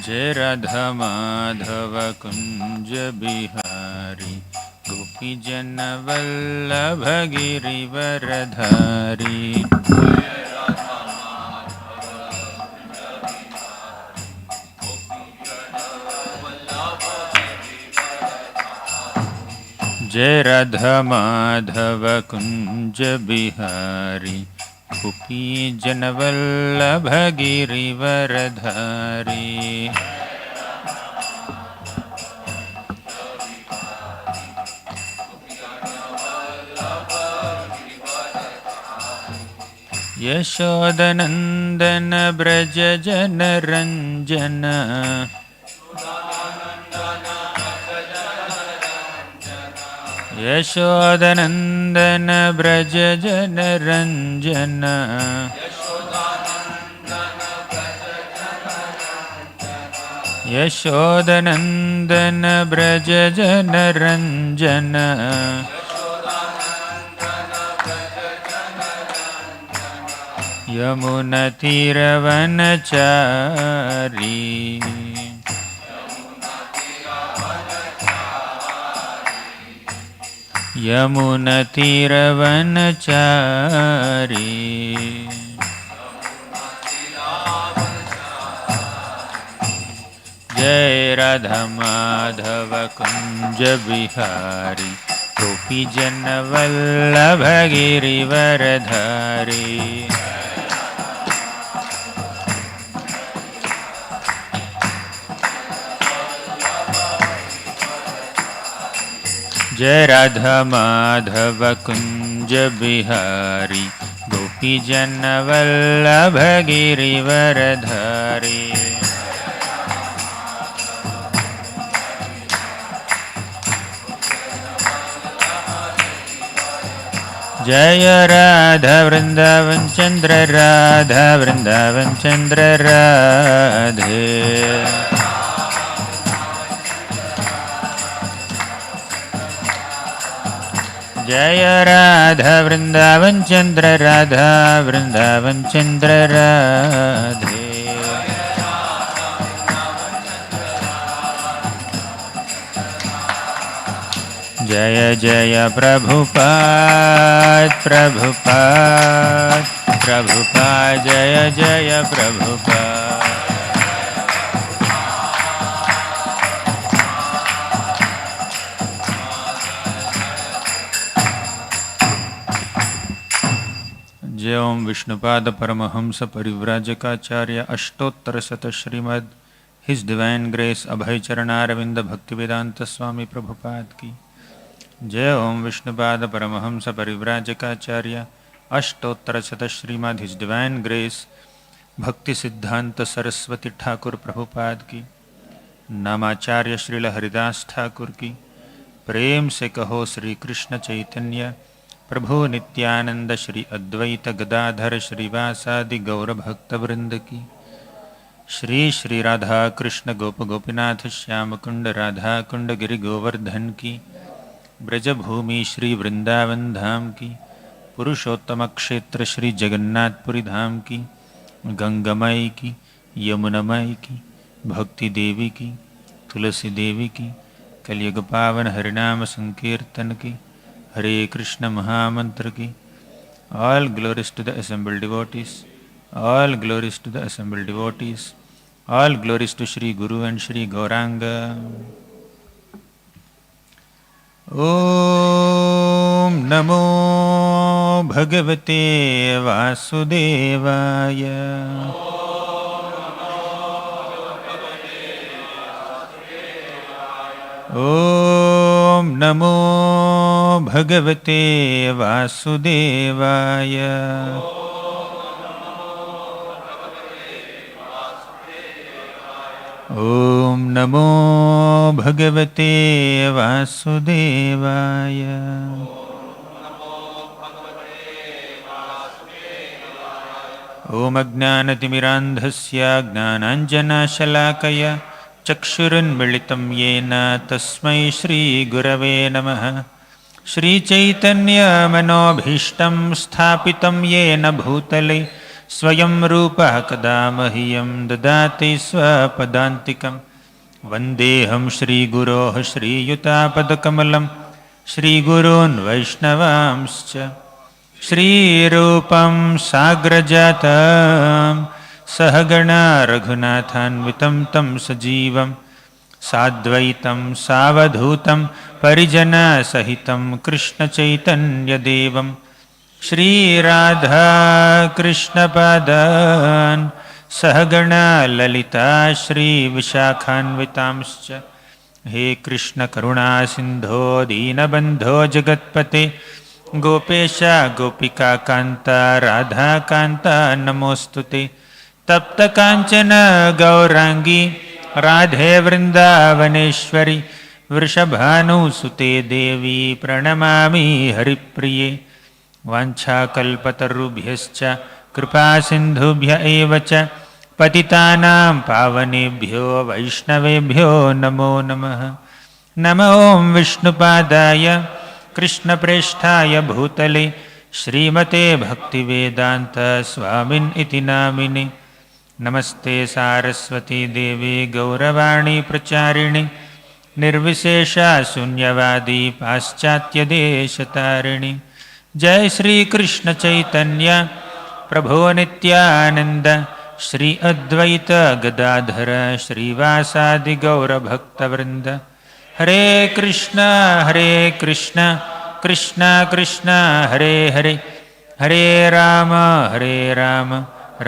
जय राधा माधव कुंज बिहारी गोपी जन वल्लभ गिरिवरधारी। जय राधा माधव कुंज बिहारी गोपी जन वल्लभ गिरिवरधारी। यशोदनंदन ब्रज जन रंजन यशोदनंदन ब्रज जन रंजन। यशोदनंदन ब्रज जन रंजन। यमुना तीरवनचारी यमुना तीरवनचारी। जय राधा माधव कुंज बिहारी गोपी जन वल्लभ गिरिवरधारी। जय राधा माधव कुंज बिहारी गोपी जन वल्लभ गिरिवरधारी। जय राधा वृंदावन चंद्र राधा वृंदावन चंद्र राधे। जय राधा वृंदावन चंद्र राधा वृंदावन चंद्र राधे। जय जय प्रभुपाद प्रभुपाद प्रभुपाद जय जय प्रभुपाद। जय ओम विष्णुपाद परमहंस परिव्राजकाचार्य अष्टोत्तर शत श्रीमद् हिज डिवाइन ग्रेस अभय चरणारविंद भक्तिवेदांत स्वामी प्रभुपाद की जय। ओम विष्णुपाद परमहंस परिव्राजकाचार्य अष्टोत्तर शत श्रीमद् हिज डिवाइन ग्रेस भक्ति सिद्धांत सरस्वती ठाकुर प्रभुपाद की। नामाचार्य श्रील हरिदास ठाकुर की। प्रेम से कहो श्री कृष्ण चैतन्य प्रभु नित्यानंद श्री अद्वैत गदाधर श्रीवासादि गौर भक्तवृंद की। श्री श्री राधा कृष्ण गोप गोपीनाथ श्याम कुंड राधा कुंड गिरि गोवर्धन की। ब्रजभूमि श्री वृंदावन धाम की। पुरुषोत्तम क्षेत्र श्री जगन्नाथपुरी धाम की। गंगामयी की, यमुनामयी की, भक्ति देवी की, तुलसी देवी की, कलयुग पावन हरिनाम संकीर्तन की, हरे कृष्ण महामंत्र की। All glories to the assembled devotees. All glories to the assembled devotees. All glories to Shri Guru and Shri Gauranga. Om Namo Bhagavate Vasudevaya. Om Namo Bhagavate Vasudevaya. Om Namo Bhagavate Vasudevaya. Om Ajnanatimmirandhasya Jnananjanashalakaya चक्षुरुन्मिलितं येन तस्मै श्री गुरवे नमः। श्री चैतन्य मनोभीष्टं स्थापितं येन भूतले स्वयं रूपः कदा मह्यं ददाति स्वपदान्तिकं वन्देऽहं श्रीगुरोः श्रीयुतापदकमलं श्रीगुरून् वैष्णवांश्च श्रीरूपं साग्रजातं सहगणा रघुनाथान्वितं तं सजीवं साद्वैतं सावधूतं परिजनसहितं कृष्णचैतन्यदेवं श्रीराधा कृष्णपादान् सहगणा ललिता श्रीविशाखान्वितांश्च हे कृष्ण करुणा सिन्धो दीनबन्धो जगत्पते गोपेश गोपिका कान्ता राधा कान्ता नमोऽस्तुते तप्त काञ्चन गौरांगी राधे वृन्दावनेश्वरी वृषभानुसुते देवी प्रणमामि हरिप्रिये वाञ्छाकल्पतरुभ्यश्च कृपासिन्धुभ्य एव च पतितानां पावनेभ्यो वैष्णवेभ्यो नमो नमः। नमो ॐ विष्णुपादाय कृष्णप्रेष्ठाय भूतले श्रीमते भक्तिवेदान्त स्वामिन् इति नामिने नमस्ते सारस्वती देवी गौरवाणी प्रचारिणे निर्विशेषा शून्यवादी पाश्चात्यदेशतारिणि जय श्री कृष्ण चैतन्य प्रभो नित्यानंद श्री अद्वैत गदाधर श्रीवासादि गौरभक्तवृंद हरे कृष्ण कृष्ण कृष्ण हरे हरे हरे राम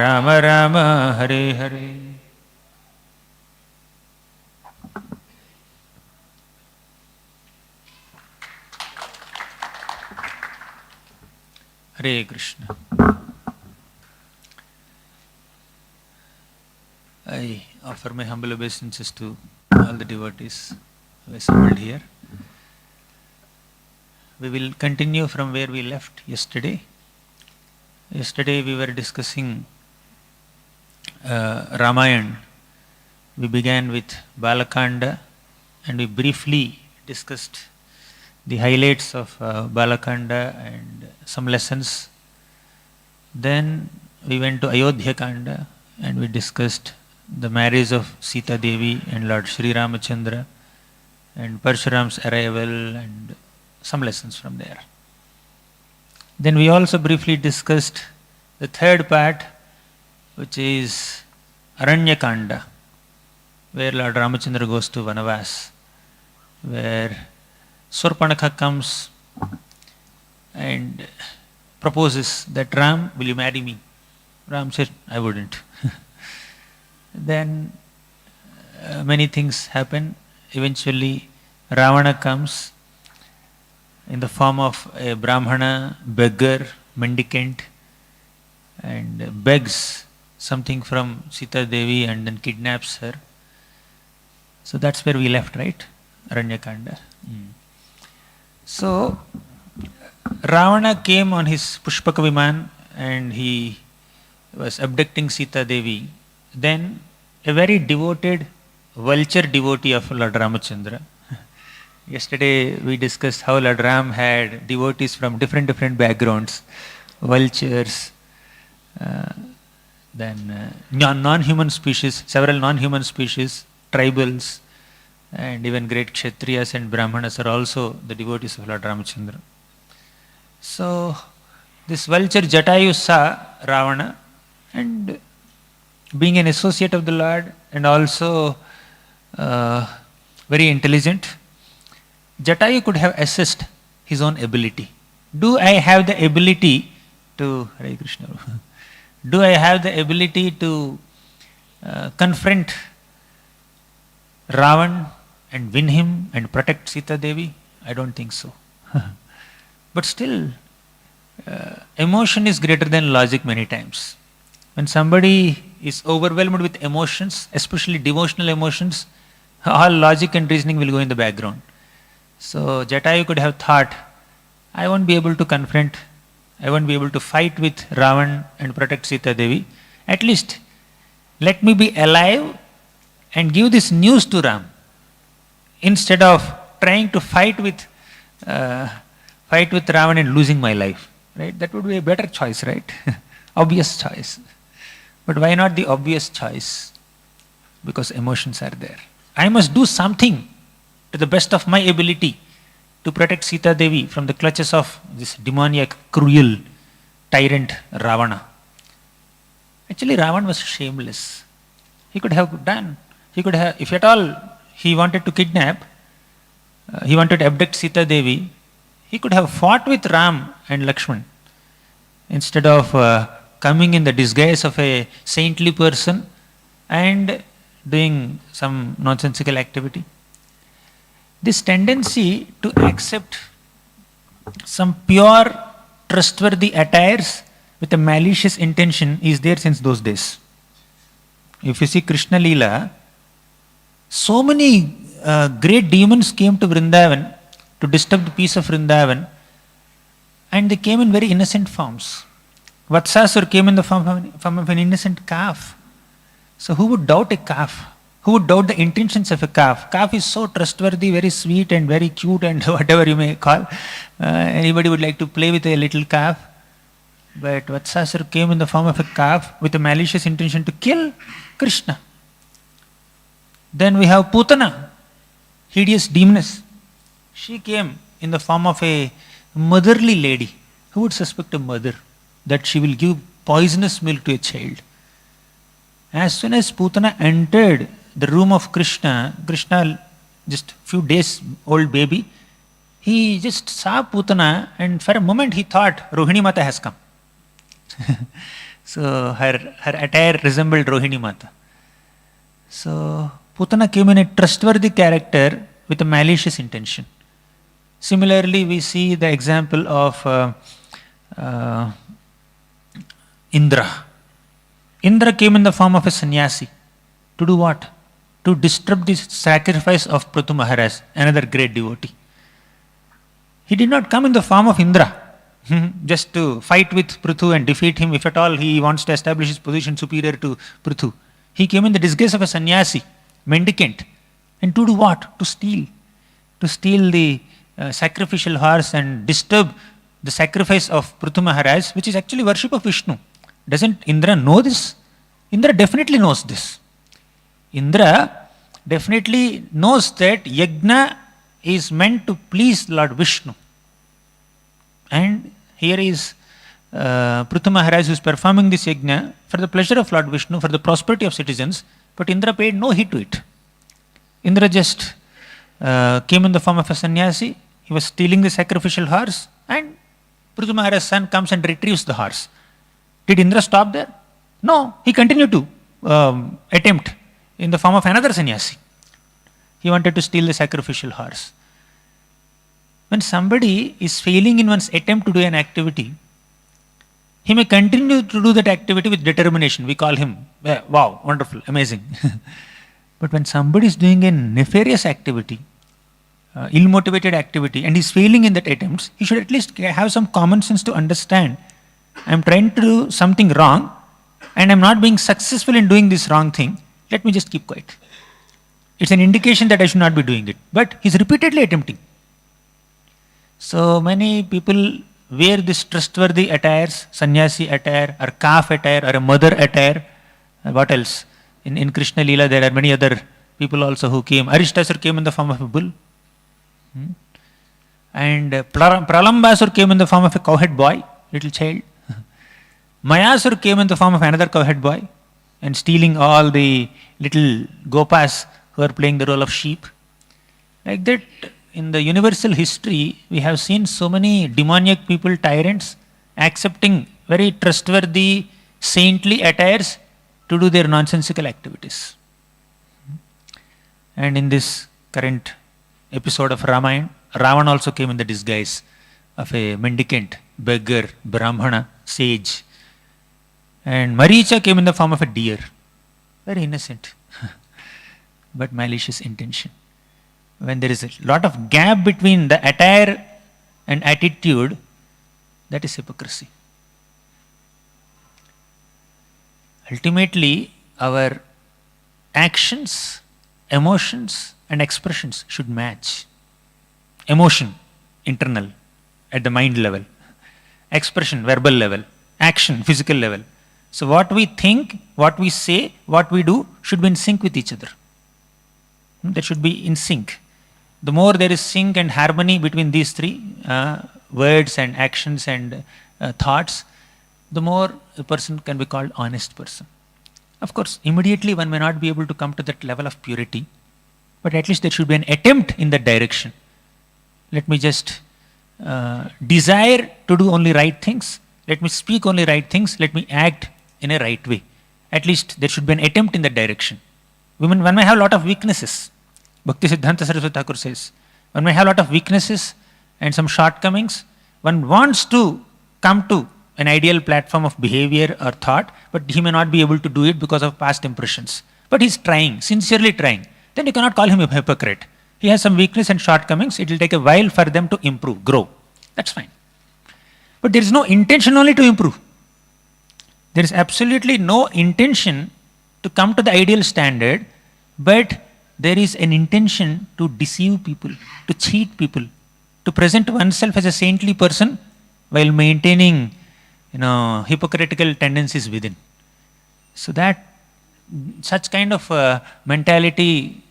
राम राम हरे हरे। हरे Krishna. I offer my humble obeisances to all the devotees who are assembled here. We will continue from where we left yesterday. Yesterday we were discussing Ramayana. We began with Balakanda and we briefly discussed the highlights of Balakanda and some lessons. Then we went to Ayodhya Kanda and we discussed the marriage of Sita Devi and Lord Sri Ramachandra and Parshuram's arrival and some lessons from there. Then we also briefly discussed the third part, which is Aranya Kanda, where Lord Ramachandra goes to Vanavas, where Surpanakha comes and proposes that Ram, will you marry me? Ram said, I wouldn't. Then many things happen. Eventually Ravana comes in the form of a Brahmana, beggar, mendicant, and begs something from Sita Devi and then kidnaps her. So that's where we left, right? Aranyakanda. So Ravana came on his Pushpaka Viman and he was abducting Sita Devi. Then a very devoted vulture devotee of Lord Ramachandra. Yesterday we discussed how Lord Ram had devotees from different backgrounds, vultures, then non-human species, several non-human species, tribals, and even great Kshatriyas and Brahmanas are also the devotees of Lord Ramachandra. So this vulture Jatayu saw Ravana, and being an associate of the Lord and also very intelligent, Jatayu could have assessed his own ability. Do I have the ability to Hare Krishna? Do I have the ability to confront Ravan and win him and protect Sita Devi? I don't think so. But still, emotion is greater than logic many times. When somebody is overwhelmed with emotions, especially devotional emotions, all logic and reasoning will go in the background. So Jatayu could have thought, I won't be able to confront, I won't be able to fight with Ravan and protect Sita Devi. At least let me be alive and give this news to Ram, instead of trying to fight with Ravan and losing my life. Right? That would be a better choice, right? Obvious choice. But why not the obvious choice? Because emotions are there. I must do something to the best of my ability to protect Sita Devi from the clutches of this demoniac, cruel tyrant Ravana. Actually, Ravana was shameless. He could have done. He could have, if at all he wanted to kidnap, he wanted to abduct Sita Devi, he could have fought with Ram and Lakshman instead of coming in the disguise of a saintly person and doing some nonsensical activity. This tendency to accept some pure, trustworthy attires with a malicious intention is there since those days. If you see Krishna Leela, so many great demons came to Vrindavan to disturb the peace of Vrindavan, and they came in very innocent forms. Vatsasur came in the form of an innocent calf. So who would doubt a calf? Who would doubt the intentions of a calf? Calf is so trustworthy, very sweet and very cute and whatever you may call. Anybody would like to play with a little calf. But Vatsasur came in the form of a calf with a malicious intention to kill Krishna. Then we have Putana, hideous demoness. She came in the form of a motherly lady. Who would suspect a mother that she will give poisonous milk to a child? As soon as Putana entered the room of Krishna, just few days old baby, he just saw Putana and for a moment he thought Rohini Mata has come. So her attire resembled Rohini Mata. So Putana came in a trustworthy character with a malicious intention. Similarly, we see the example of Indra. Indra came in the form of a sannyasi. To do what? To disrupt the sacrifice of Prithu Maharaj, another great devotee. He did not come in the form of Indra just to fight with Prithu and defeat him if at all he wants to establish his position superior to Prithu. He came in the disguise of a sannyasi, mendicant. And to do what? To steal. To steal the sacrificial horse and disturb the sacrifice of Prithu Maharaj, which is actually worship of Vishnu. Doesn't Indra know this? Indra definitely knows this. Indra definitely knows that yajna is meant to please Lord Vishnu. And here is Prithu Maharaj who is performing this yajna for the pleasure of Lord Vishnu, for the prosperity of citizens, but Indra paid no heed to it. Indra just came in the form of a sannyasi. He was stealing the sacrificial horse, and Prithu Maharaj's son comes and retrieves the horse. Did Indra stop there? No, he continued to attempt in the form of another sannyasi. He wanted to steal the sacrificial horse. When somebody is failing in one's attempt to do an activity, he may continue to do that activity with determination. We call him, wow, wonderful, amazing. But when somebody is doing a nefarious activity, ill-motivated activity, and is failing in that attempts, he should at least have some common sense to understand, I am trying to do something wrong, and I am not being successful in doing this wrong thing, let me just keep quiet. It's an indication that I should not be doing it. But he is repeatedly attempting. So many people wear this trustworthy attires, sannyasi attire, or calf attire, or a mother attire. What else? In Krishna Leela, there are many other people also who came. Arishtasur came in the form of a bull. And Pralambasur came in the form of a cowhead boy, little child. Mayasur came in the form of another cowhead boy and stealing all the little gopas who are playing the role of sheep. Like that, in the universal history, we have seen so many demoniac people, tyrants, accepting very trustworthy, saintly attires to do their nonsensical activities. And in this current episode of Ramayana, Ravan also came in the disguise of a mendicant, beggar, brahmana, sage. And Maricha came in the form of a deer. Very innocent, but malicious intention. When there is a lot of gap between the attire and attitude, that is hypocrisy. Ultimately, our actions, emotions, and expressions should match. Emotion, internal, at the mind level. Expression, verbal level. action, physical level. So what we think, what we say, what we do should be in sync with each other. That should be in sync. The more there is sync and harmony between these three, words and actions and thoughts, the more a person can be called honest person. Of course, immediately one may not be able to come to that level of purity, but at least there should be an attempt in that direction. Let me just desire to do only right things. Let me speak only right things. Let me act in a right way. At least there should be an attempt in that direction. One may have a lot of weaknesses. Bhakti Siddhanta Saraswati Thakur says, one may have a lot of weaknesses and some shortcomings. One wants to come to an ideal platform of behavior or thought, but he may not be able to do it because of past impressions. But he's trying, sincerely trying. Then you cannot call him a hypocrite. He has some weakness and shortcomings. It will take a while for them to improve, grow. That's fine. But there is no intention only to improve. There is absolutely no intention to come to the ideal standard, but there is an intention to deceive people, to cheat people, to present oneself as a saintly person while maintaining, hypocritical tendencies within. So that such kind of mentality,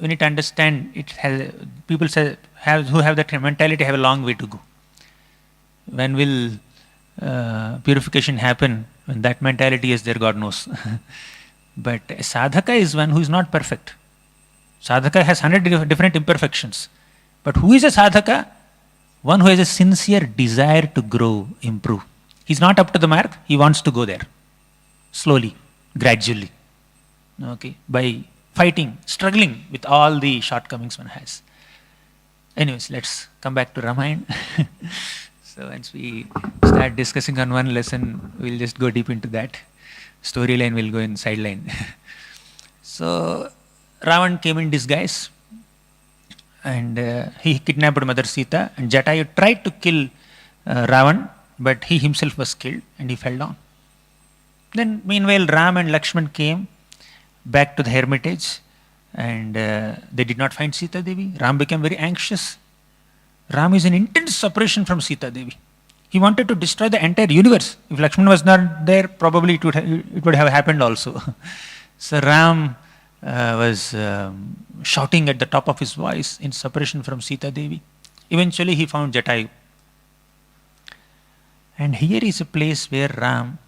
we need to understand. It has people who have that mentality have a long way to go. When will purification happen? When that mentality is there, God knows. But a sadhaka is one who is not perfect. Sadhaka has 100 different imperfections. But who is a sadhaka? One who has a sincere desire to grow, improve. He's not up to the mark, he wants to go there. Slowly, gradually. Okay, by fighting, struggling with all the shortcomings one has. Anyways, let's come back to Ramayana. So once we start discussing on one lesson, we'll just go deep into that. Storyline will go in sideline. So Ravan came in disguise and he kidnapped Mother Sita, and Jatayu tried to kill Ravan, but he himself was killed and he fell down. Then meanwhile Ram and Lakshman came back to the hermitage and they did not find Sita Devi. Ram became very anxious. Ram is in intense separation from Sita Devi. He wanted to destroy the entire universe. If Lakshman was not there, probably it would have happened also. So Ram was shouting at the top of his voice in separation from Sita Devi. Eventually he found Jatayu. And here is a place where Ram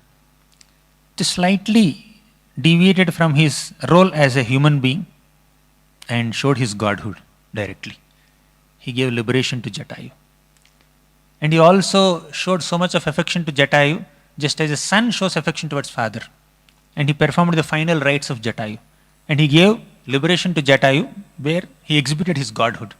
just slightly deviated from his role as a human being and showed his godhood directly. He gave liberation to Jatayu. And he also showed so much of affection to Jatayu, just as a son shows affection towards father. And he performed the final rites of Jatayu. And he gave liberation to Jatayu, where he exhibited his godhood.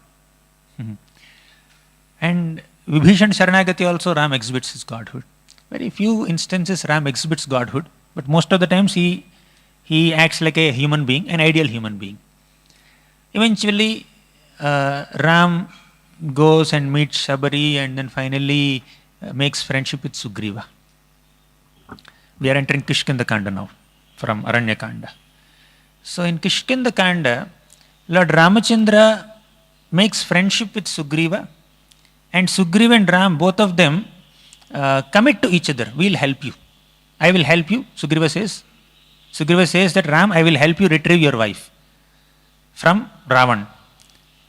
And Vibhishan Sharanagati also Ram exhibits his godhood. Very few instances Ram exhibits godhood, but most of the times he acts like a human being, an ideal human being. Eventually, Ram goes and meets Shabari and then finally makes friendship with Sugriva. We are entering Kishkindha Kanda now, from Aranya Kanda. So in Kishkindha Kanda, Lord Ramachandra makes friendship with Sugriva, and Sugriva and Ram, both of them, commit to each other. We will help you. I will help you, Sugriva says. Sugriva says that Ram, I will help you retrieve your wife from Ravan.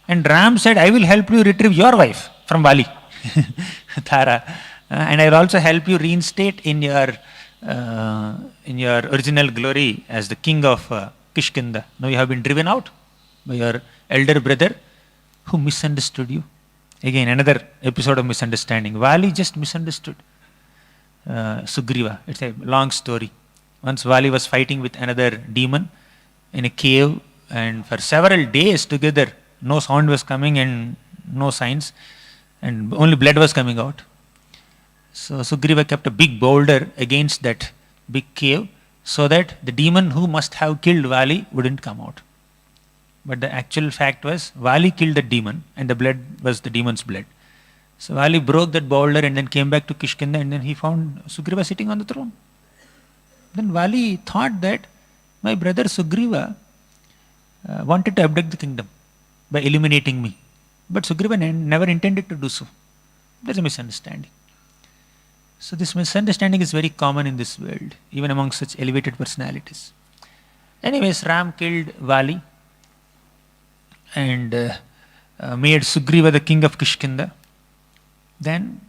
And Ram said, I will help you retrieve your wife from Bali, Tara. And I will also help you reinstate in your original glory as the king of Kishkindha. Now you have been driven out by your elder brother who misunderstood you. Again, another episode of misunderstanding. Vali just misunderstood Sugriva. It's a long story. Once Vali was fighting with another demon in a cave, and for several days together, no sound was coming and no signs, and only blood was coming out. So Sugriva kept a big boulder against that big cave so that the demon who must have killed Vali wouldn't come out. But the actual fact was Vali killed the demon and the blood was the demon's blood. So Vali broke that boulder and then came back to Kishkindha, and then he found Sugriva sitting on the throne. Then Vali thought that my brother Sugriva wanted to abduct the kingdom by eliminating me. But Sugriva never intended to do so. There's a misunderstanding. So this misunderstanding is very common in this world, even among such elevated personalities. Anyways, Ram killed Vali and made Sugriva the king of Kishkindha. Then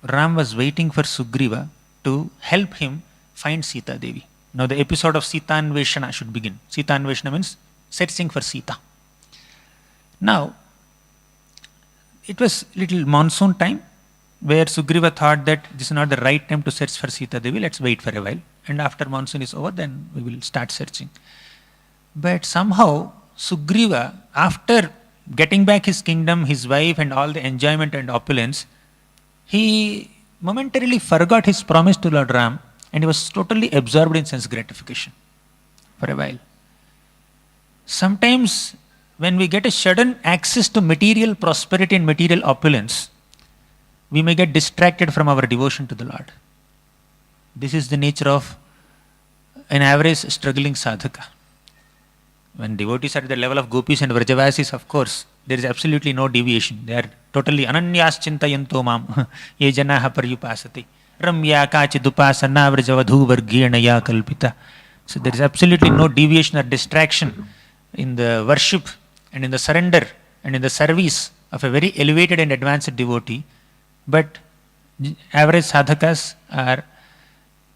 Ram was waiting for Sugriva to help him find Sita Devi. Now the episode of Sita Anveshana should begin. Sita Anveshana means searching for Sita. Now, it was little monsoon time where Sugriva thought that this is not the right time to search for Sita Devi, let's wait for a while. And after monsoon is over, then we will start searching. But somehow, Sugriva, after getting back his kingdom, his wife and all the enjoyment and opulence, he momentarily forgot his promise to Lord Ram and he was totally absorbed in sense gratification for a while. Sometimes when we get a sudden access to material prosperity and material opulence, we may get distracted from our devotion to the Lord. This is the nature of an average struggling sadhaka. When devotees are at the level of gopis and vrajavasis, of course, there is absolutely no deviation. They are totally ananyas chintayanto mam ye janaha paryupasati ramya kachidupasana vrajavadhu vargyenaya kalpita. So there is absolutely no deviation or distraction in the worship and in the surrender and in the service of a very elevated and advanced devotee. But average sadhakas are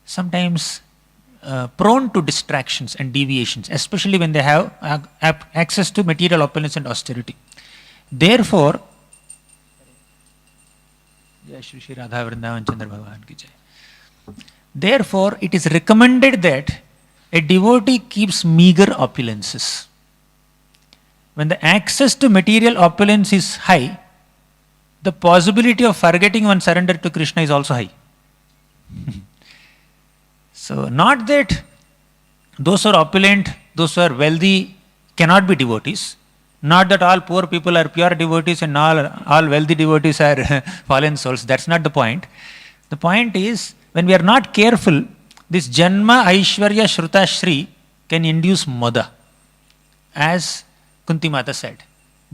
sometimes prone to distractions and deviations, especially when they have access to material opulence and austerity. Therefore, therefore, it is recommended that a devotee keeps meager opulences. When the access to material opulence is high, the possibility of forgetting one's surrender to Krishna is also high. So, not that those who are opulent, those who are wealthy cannot be devotees. Not that all poor people are pure devotees and all wealthy devotees are fallen souls. That's not the point. The point is, when we are not careful, this Janma Aishwarya Shruta Shri can induce Mada. As Kunti Mata said,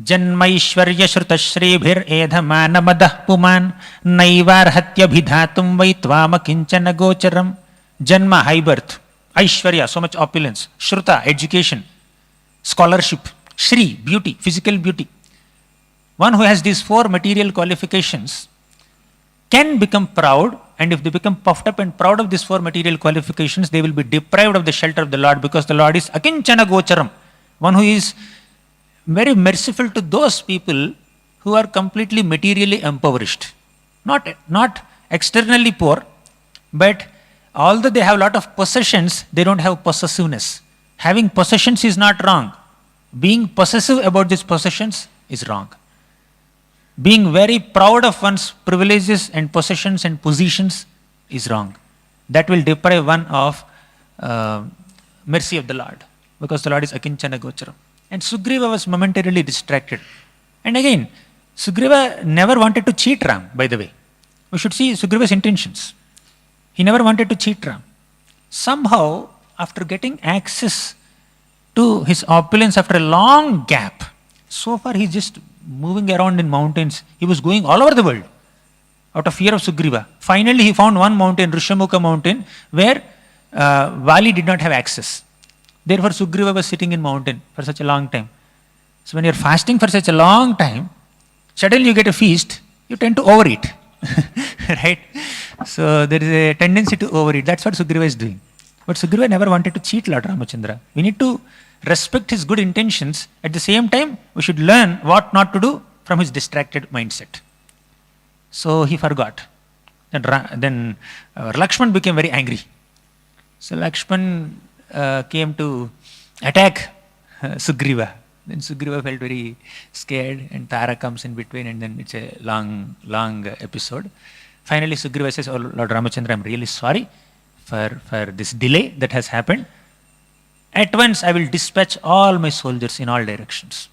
Janmaishwarya Shrutashribhir Edhamana Madah Puman Naivarhatya Bhidhatum Vaitvama Kinchana Gocharam. Janma, high birth. Aishwarya, so much opulence. Shruta, education. Scholarship. Shri, beauty, physical beauty. One who has these four material qualifications can become proud, and if they become puffed up and proud of these four material qualifications, they will be deprived of the shelter of the Lord, because the Lord is Akinchana Gocharam. One who is very merciful to those people who are completely materially impoverished. Not externally poor, but although they have a lot of possessions, they don't have possessiveness. Having possessions is not wrong. Being possessive about these possessions is wrong. Being very proud of one's privileges and possessions and positions is wrong. That will deprive one of mercy of the Lord, because the Lord is Akinchana Gocharam. And Sugriva was momentarily distracted. And again, Sugriva never wanted to cheat Ram, by the way. We should see Sugriva's intentions. He never wanted to cheat Ram. Somehow, after getting access to his opulence after a long gap, so far he's just moving around in mountains. He was going all over the world out of fear of Sugriva. Finally, he found one mountain, Rishamukha mountain, where Vali did not have access. Therefore, Sugriva was sitting in mountain for such a long time. So when you're fasting for such a long time, suddenly you get a feast, you tend to overeat. Right? So there is a tendency to overeat. That's what Sugriva is doing. But Sugriva never wanted to cheat Lord Ramachandra. We need to respect his good intentions. At the same time, we should learn what not to do from his distracted mindset. So he forgot. Then Lakshman became very angry. So Lakshman came to attack Sugriva. Then Sugriva felt very scared, and Tara comes in between, and then it's a long episode. Finally, Sugriva says, "Oh Lord Ramachandra, I'm really sorry for this delay that has happened. At once I will dispatch all my soldiers in all directions."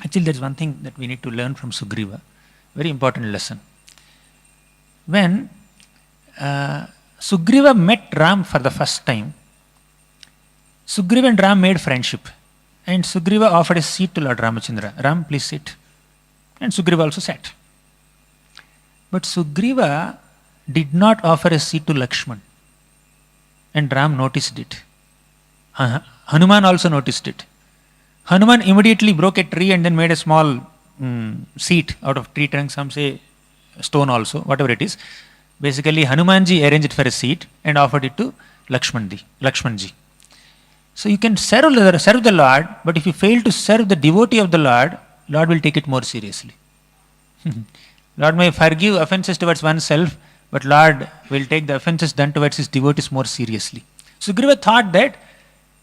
Actually, there's one thing that we need to learn from Sugriva. Very important lesson. When Sugriva met Ram for the first time, Sugriva and Ram made friendship. And Sugriva offered a seat to Lord Ramachandra. Ram, please sit. And Sugriva also sat. But Sugriva did not offer a seat to Lakshman. And Ram noticed it. Hanuman also noticed it. Hanuman immediately broke a tree and then made a small seat out of tree trunk, some say stone also, whatever it is. Basically, Hanumanji arranged for a seat and offered it to Lakshmanji. So you can serve the Lord, but if you fail to serve the devotee of the Lord, Lord will take it more seriously. Lord may forgive offenses towards oneself, but Lord will take the offenses done towards his devotees more seriously. Sugriva thought that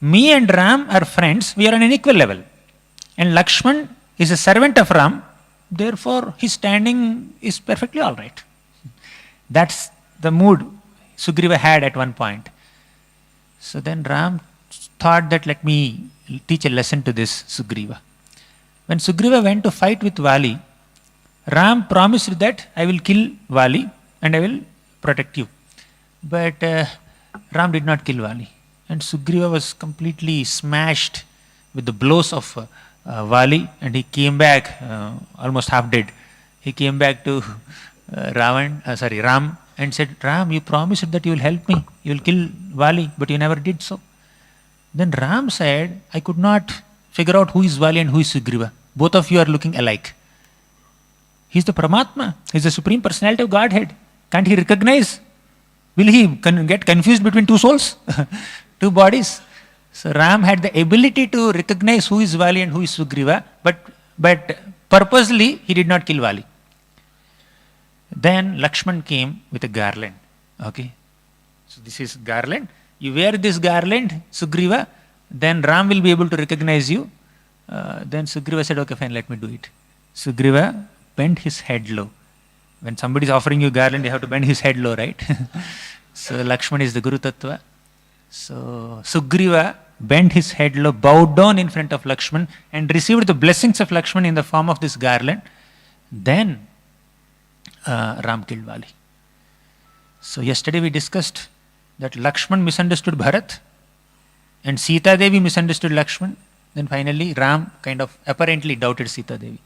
me and Ram are friends, we are on an equal level. And Lakshman is a servant of Ram, therefore his standing is perfectly alright. That's the mood Sugriva had at one point. So then Ram thought that let me teach a lesson to this Sugriva. When Sugriva went to fight with Vali, Ram promised that I will kill Vali and I will protect you. But Ram did not kill Vali. And Sugriva was completely smashed with the blows of Vali, and he came back almost half dead. He came back to Ram and said, Ram, you promised that you will help me, you will kill Vali, but you never did so. Then Ram said, I could not figure out who is Vali and who is Sugriva. Both of you are looking alike. He is the Paramatma, he is the Supreme Personality of Godhead. Can't he recognize? Will he get confused between two souls? Two bodies? So Ram had the ability to recognize who is Vali and who is Sugriva, but purposely he did not kill Vali. Then Lakshman came with a garland. Okay, so this is garland. You wear this garland, Sugriva, then Ram will be able to recognize you. Then Sugriva said, okay, fine, let me do it. Sugriva bent his head low. When somebody is offering you garland, you have to bend his head low, right? So Lakshman is the Guru Tattva. So Sugriva bent his head low, bowed down in front of Lakshman and received the blessings of Lakshman in the form of this garland. Then Ram killed Vali. So yesterday we discussed that Lakshman misunderstood Bharat and Sita Devi misunderstood Lakshman. Then finally Ram kind of apparently doubted Sita Devi.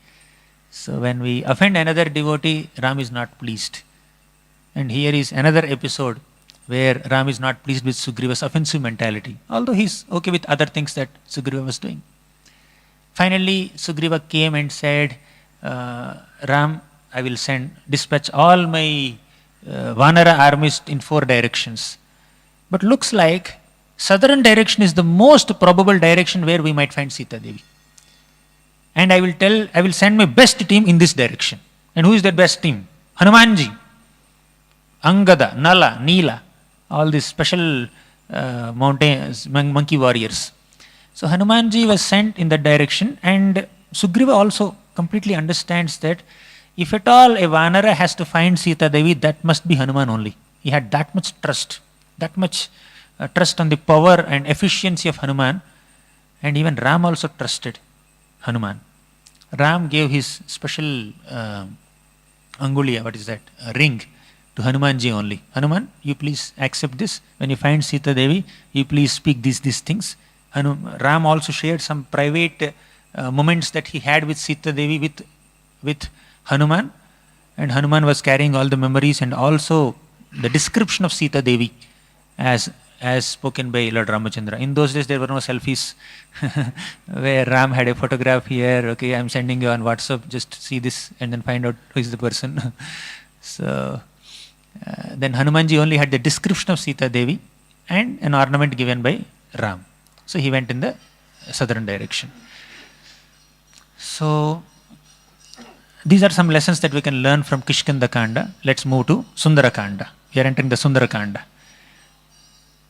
So when we offend another devotee, Ram is not pleased. And here is another episode where Ram is not pleased with Sugriva's offensive mentality, although he is okay with other things that Sugriva was doing. Finally, Sugriva came and said, Ram, I will dispatch all my Vanara armies in 4 directions. But looks like southern direction is the most probable direction where we might find Sita Devi. And I will send my best team in this direction. And who is that best team? Hanumanji, Angada, Nala, Neela, all these special monkey warriors. So Hanumanji was sent in that direction, and Sugriva also completely understands that if at all a Vanara has to find Sita Devi, that must be Hanuman only. He had that much trust on the power and efficiency of Hanuman, and even Ram also trusted Hanuman. Ram gave his special anguliya, ring, to Hanumanji only. Hanuman, you please accept this. When you find Sita Devi, you please speak these things. Ram also shared some private moments that he had with Sita Devi with Hanuman, and Hanuman was carrying all the memories and also the description of Sita Devi as spoken by Lord Ramachandra. In those days there were no selfies where Ram had a photograph here, okay, I am sending you on WhatsApp, just see this and then find out who is the person. So then Hanumanji only had the description of Sita Devi and an ornament given by Ram. So he went in the southern direction. So these are some lessons that we can learn from Kishkindha Kanda. Let's move to Sundara Kanda. We are entering the Sundara Kanda.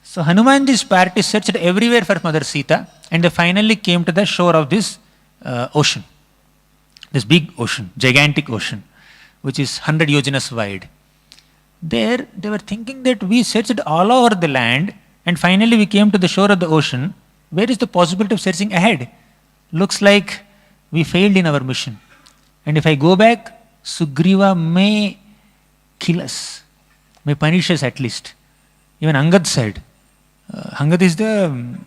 So Hanumanji's party searched everywhere for Mother Sita, and they finally came to the shore of this ocean. This big ocean, gigantic ocean, which is 100 yojanas wide. There they were thinking that we searched all over the land and finally we came to the shore of the ocean. Where is the possibility of searching ahead? Looks like we failed in our mission. And if I go back, Sugriva may kill us, may punish us at least. Even Angad said, Angad is the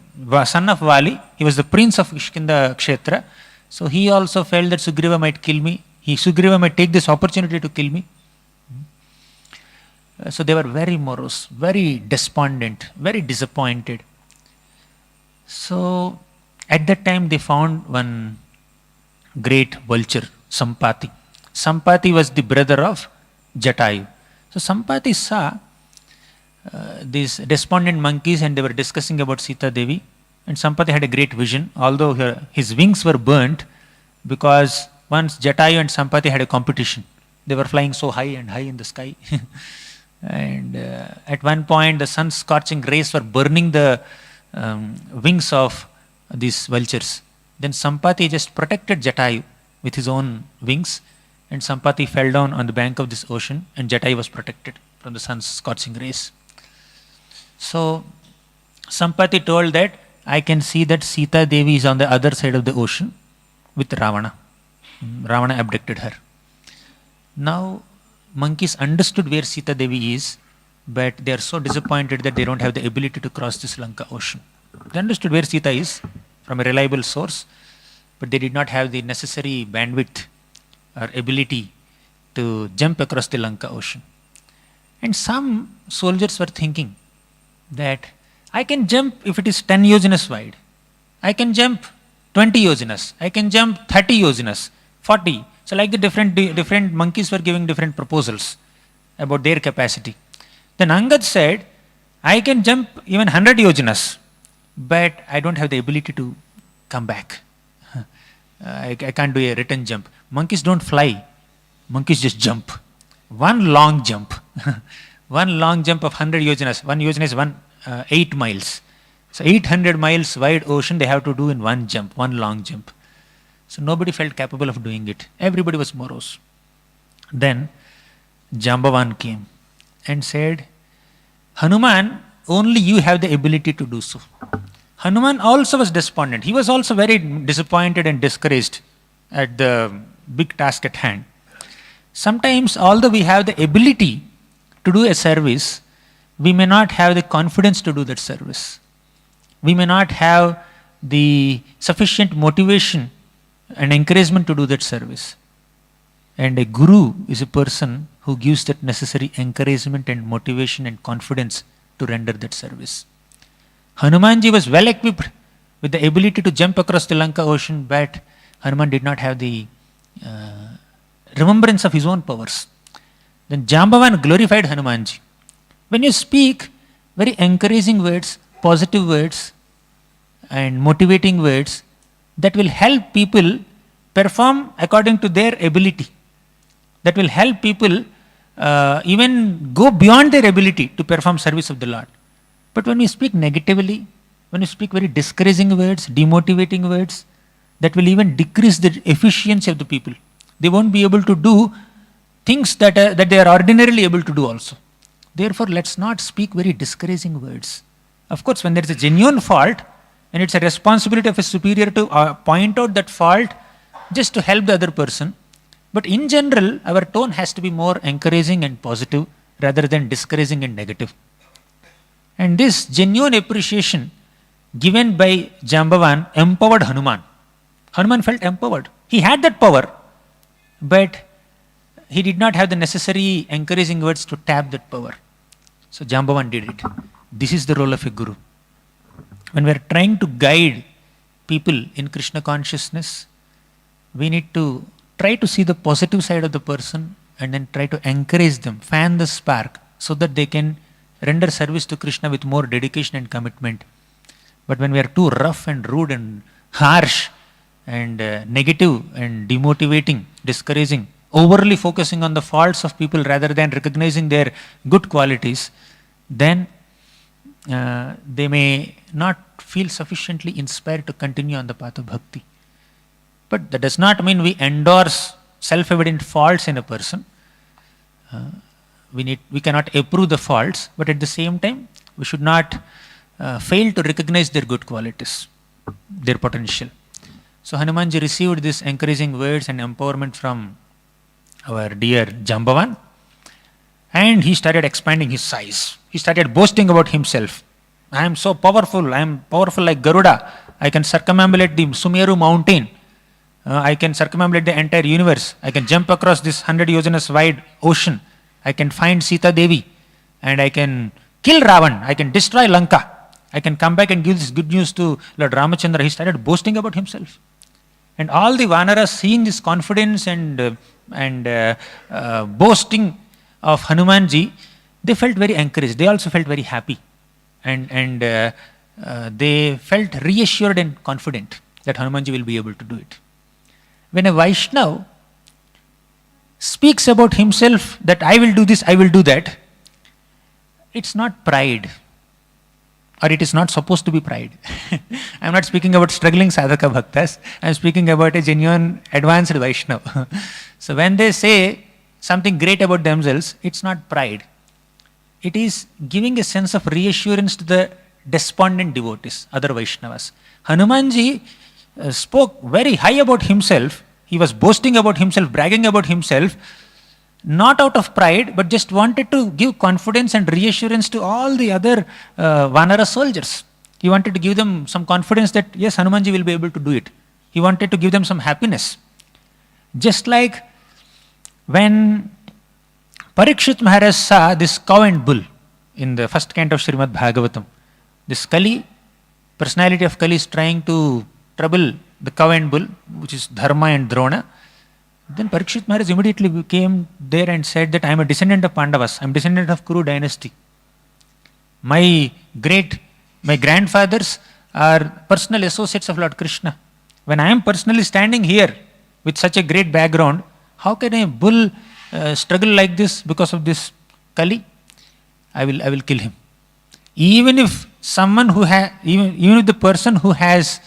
son of Vali, he was the prince of Kishkindha Kshetra, so he also felt that Sugriva might kill me. Sugriva might take this opportunity to kill me. So they were very morose, very despondent, very disappointed. So at that time they found one great vulture, Sampati. Sampati was the brother of Jatayu. So Sampati saw these despondent monkeys and they were discussing about Sita Devi. And Sampati had a great vision, although his wings were burnt because once Jatayu and Sampati had a competition. They were flying so high and high in the sky. And at one point the sun's scorching rays were burning the wings of these vultures. Then Sampati just protected Jatayu with his own wings, and Sampati fell down on the bank of this ocean and Jatayu was protected from the sun's scorching rays. So Sampati told that, I can see that Sita Devi is on the other side of the ocean with Ravana. Ravana abducted her. Now monkeys understood where Sita Devi is, but they are so disappointed that they don't have the ability to cross this Lanka ocean. They understood where Sita is from a reliable source, but they did not have the necessary bandwidth or ability to jump across the Lanka ocean. And some soldiers were thinking that I can jump if it is 10 yojanas wide. I can jump 20 yojanas. I can jump 30 yojanas, 40. So like the different monkeys were giving different proposals about their capacity. Then Angad said, I can jump even 100 yojanas, but I don't have the ability to come back. I can't do a return jump. Monkeys don't fly. Monkeys just jump. One long jump. One long jump of 100 yojanas. One yojana is 8 miles. So 800 miles wide ocean they have to do in one jump, one long jump. So nobody felt capable of doing it. Everybody was morose. Then Jambavan came and said, Hanuman, only you have the ability to do so. Hanuman also was despondent. He was also very disappointed and discouraged at the big task at hand. Sometimes, although we have the ability to do a service, we may not have the confidence to do that service. We may not have the sufficient motivation and encouragement to do that service. And a guru is a person who gives that necessary encouragement and motivation and confidence to render that service. Hanumanji was well equipped with the ability to jump across the Lanka ocean, but Hanuman did not have the remembrance of his own powers. Then Jambavan glorified Hanumanji. When you speak very encouraging words, positive words, and motivating words, that will help people perform according to their ability. That will help people even go beyond their ability to perform service of the Lord. But when we speak negatively, when you speak very discouraging words, demotivating words, that will even decrease the efficiency of the people. They won't be able to do things that they are ordinarily able to do also. Therefore, let's not speak very discouraging words. Of course, when there is a genuine fault, and it's a responsibility of a superior to point out that fault just to help the other person. But in general, our tone has to be more encouraging and positive rather than discouraging and negative. And this genuine appreciation given by Jambavan empowered Hanuman. Hanuman felt empowered. He had that power, but he did not have the necessary encouraging words to tap that power. So Jambavan did it. This is the role of a guru. When we are trying to guide people in Krishna consciousness, we need to try to see the positive side of the person and then try to encourage them, fan the spark so that they can render service to Krishna with more dedication and commitment. But when we are too rough and rude and harsh and negative and demotivating, discouraging, overly focusing on the faults of people rather than recognizing their good qualities, then they may not feel sufficiently inspired to continue on the path of bhakti. But that does not mean we endorse self-evident faults in a person. We cannot approve the faults, but at the same time, we should not fail to recognize their good qualities, their potential. So Hanumanji received these encouraging words and empowerment from our dear Jambavan, and he started expanding his size. He started boasting about himself. I am so powerful. I am powerful like Garuda. I can circumambulate the Sumeru mountain. I can circumambulate the entire universe. I can jump across this 100 yojanas wide ocean. I can find Sita Devi. and I can kill Ravan, I can destroy Lanka, I can come back and give this good news to Lord Ramachandra. He started boasting about himself. And all the Vanaras, seeing this confidence and boasting of Hanumanji, they felt very encouraged. They also felt very happy. And they felt reassured and confident that Hanumanji will be able to do it. When a Vaishnava speaks about himself that I will do this, I will do that, it's not pride. Or it is not supposed to be pride. I am not speaking about struggling sadhaka bhaktas. I am speaking about a genuine advanced Vaishnava. So when they say something great about themselves, it's not pride. It is giving a sense of reassurance to the despondent devotees, other Vaishnavas. Hanumanji spoke very high about himself. He was boasting about himself, bragging about himself, not out of pride, but just wanted to give confidence and reassurance to all the other Vanara soldiers. He wanted to give them some confidence that, yes, Hanumanji will be able to do it. He wanted to give them some happiness. Just like when Parikshit Maharaj saw this cow and bull in the first canto of Srimad Bhagavatam. This Kali, personality of Kali is trying to trouble the cow and bull, which is Dharma and Drona. Then Parikshit Maharaj immediately came there and said that I am a descendant of Pandavas, I am descendant of Kuru dynasty. My grandfathers are personal associates of Lord Krishna. When I am personally standing here with such a great background, how can a bull struggle like this because of this Kali? I will kill him. Even if someone who even if the person who has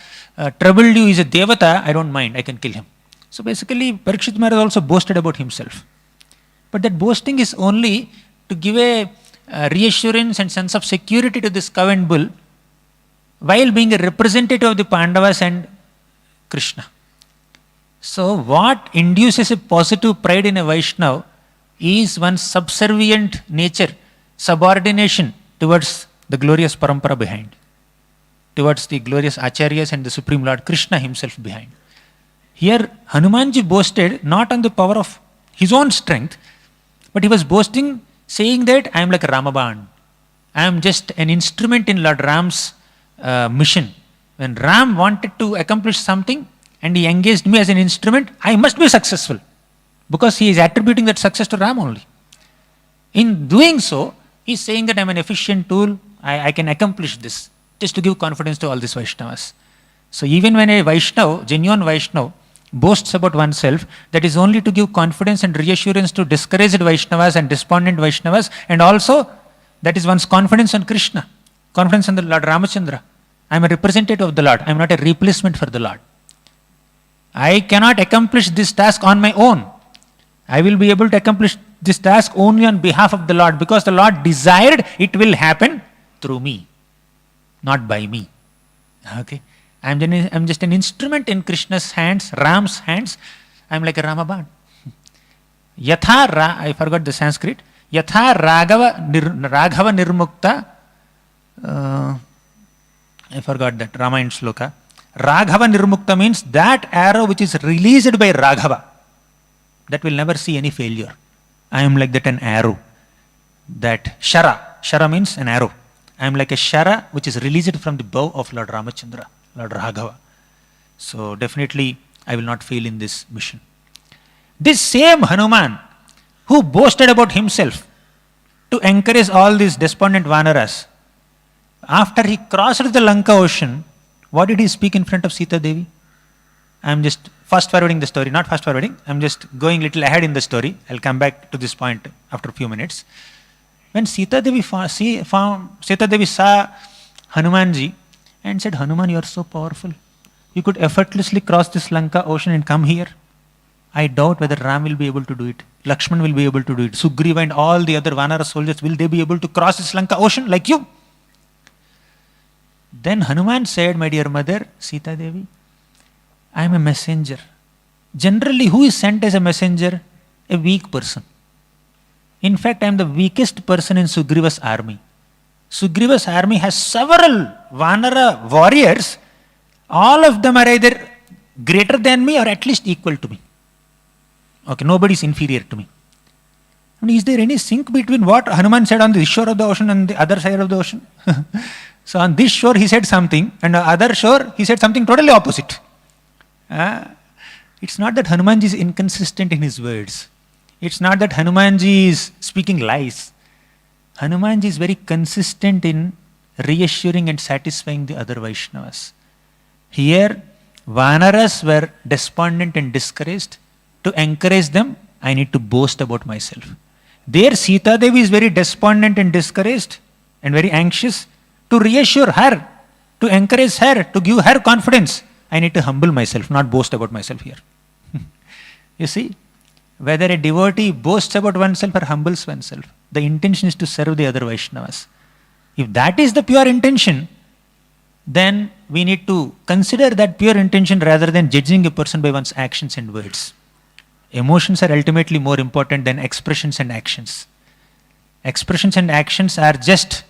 troubled you is a Devata, I don't mind, I can kill him. So basically, Parikshit Maharaj also boasted about himself. But that boasting is only to give a reassurance and sense of security to this cow and bull, while being a representative of the Pandavas and Krishna. So what induces a positive pride in a Vaishnava is one's subservient nature, subordination towards the glorious parampara behind, towards the glorious Acharyas and the Supreme Lord Krishna himself behind. Here, Hanumanji boasted not on the power of his own strength, but he was boasting, saying that I am like a Ramaban. I am just an instrument in Lord Ram's mission. When Ram wanted to accomplish something and he engaged me as an instrument, I must be successful, because he is attributing that success to Ram only. In doing so, he is saying that I am an efficient tool, I can accomplish this, just to give confidence to all these Vaishnavas. So even when a Vaishnava, genuine Vaishnava, boasts about oneself, that is only to give confidence and reassurance to discouraged Vaishnavas and despondent Vaishnavas, and also that is one's confidence on Krishna, confidence on the Lord Ramachandra. I am a representative of the Lord, I am not a replacement for the Lord. I cannot accomplish this task on my own. I will be able to accomplish this task only on behalf of the Lord, because the Lord desired it will happen through me, not by me. Okay? I am just an instrument in Krishna's hands, Ram's hands. I am like a Ramaban. I forgot the Sanskrit. Yatha Raghava Nirmukta. I forgot that Ramayana sloka. Raghava Nirmukta means that arrow which is released by Raghava, that will never see any failure. I am like that, an arrow. That Shara means an arrow. I am like a Shara which is released from the bow of Lord Ramachandra, Lord Raghava. So definitely I will not fail in this mission. This same Hanuman who boasted about himself to encourage all these despondent Vanaras, after he crossed the Lanka ocean, what did he speak in front of Sita Devi? I am just fast forwarding the story, not fast forwarding, I am just going little ahead in the story. I will come back to this point after a few minutes. When Sita Devi saw Hanumanji and said, Hanuman, you are so powerful. You could effortlessly cross this Lanka ocean and come here. I doubt whether Ram will be able to do it. Lakshman will be able to do it. Sugriva and all the other Vanara soldiers, will they be able to cross this Lanka ocean like you? Then Hanuman said, my dear mother, Sita Devi, I am a messenger. Generally, who is sent as a messenger? A weak person. In fact, I am the weakest person in Sugriva's army. Sugriva's army has several Vanara warriors. All of them are either greater than me or at least equal to me. Okay, nobody is inferior to me. And is there any sync between what Hanuman said on this shore of the ocean and the other side of the ocean? So on this shore he said something, and on the other shore he said something totally opposite. It's not that Hanumanji is inconsistent in his words. It's not that Hanumanji is speaking lies. Hanumanji is very consistent in reassuring and satisfying the other Vaishnavas. Here, Vanaras were despondent and discouraged. To encourage them, I need to boast about myself. There, Sita Devi is very despondent and discouraged and very anxious. To reassure her, to encourage her, to give her confidence, I need to humble myself, not boast about myself here. You see, whether a devotee boasts about oneself or humbles oneself, the intention is to serve the other Vaishnavas. If that is the pure intention, then we need to consider that pure intention rather than judging a person by one's actions and words. Emotions are ultimately more important than expressions and actions. Expressions and actions are just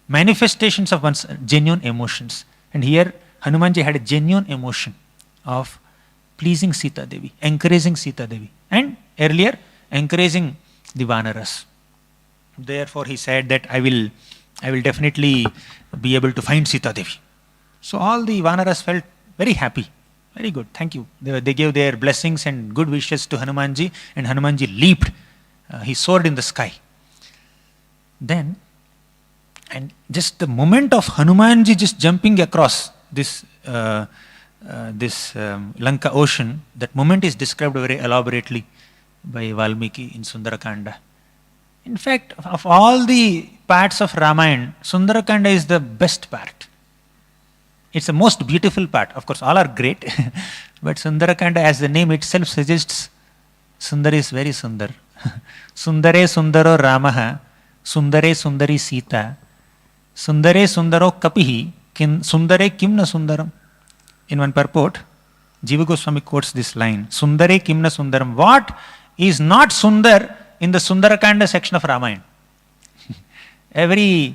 manifestations of one's genuine emotions. And here, Hanumanji had a genuine emotion of pleasing Sita Devi, encouraging Sita Devi, and earlier, encouraging the Vanaras. Therefore, he said that I will definitely be able to find Sita Devi. So all the Vanaras felt very happy. Very good, thank you. They gave their blessings and good wishes to Hanumanji, and Hanumanji leaped. He soared in the sky. Then, and just the moment of Hanumanji just jumping across this Lanka ocean, that moment is described very elaborately by Valmiki in Sundara Kanda. In fact, of all the parts of Ramayana, Sundara Kanda is the best part. It's the most beautiful part. Of course, all are great, but Sundara Kanda, as the name itself suggests, Sundar is very Sundar. Sundare Sundaro Ramaha, Sundare Sundari Sita, Sundare Sundaro Kapihi, Sundare Kimna Sundaram. In one purport, Jiva Goswami quotes this line, Sundare Kimna Sundaram. What is not Sundar in the Sundara Kanda section of Ramayana? Every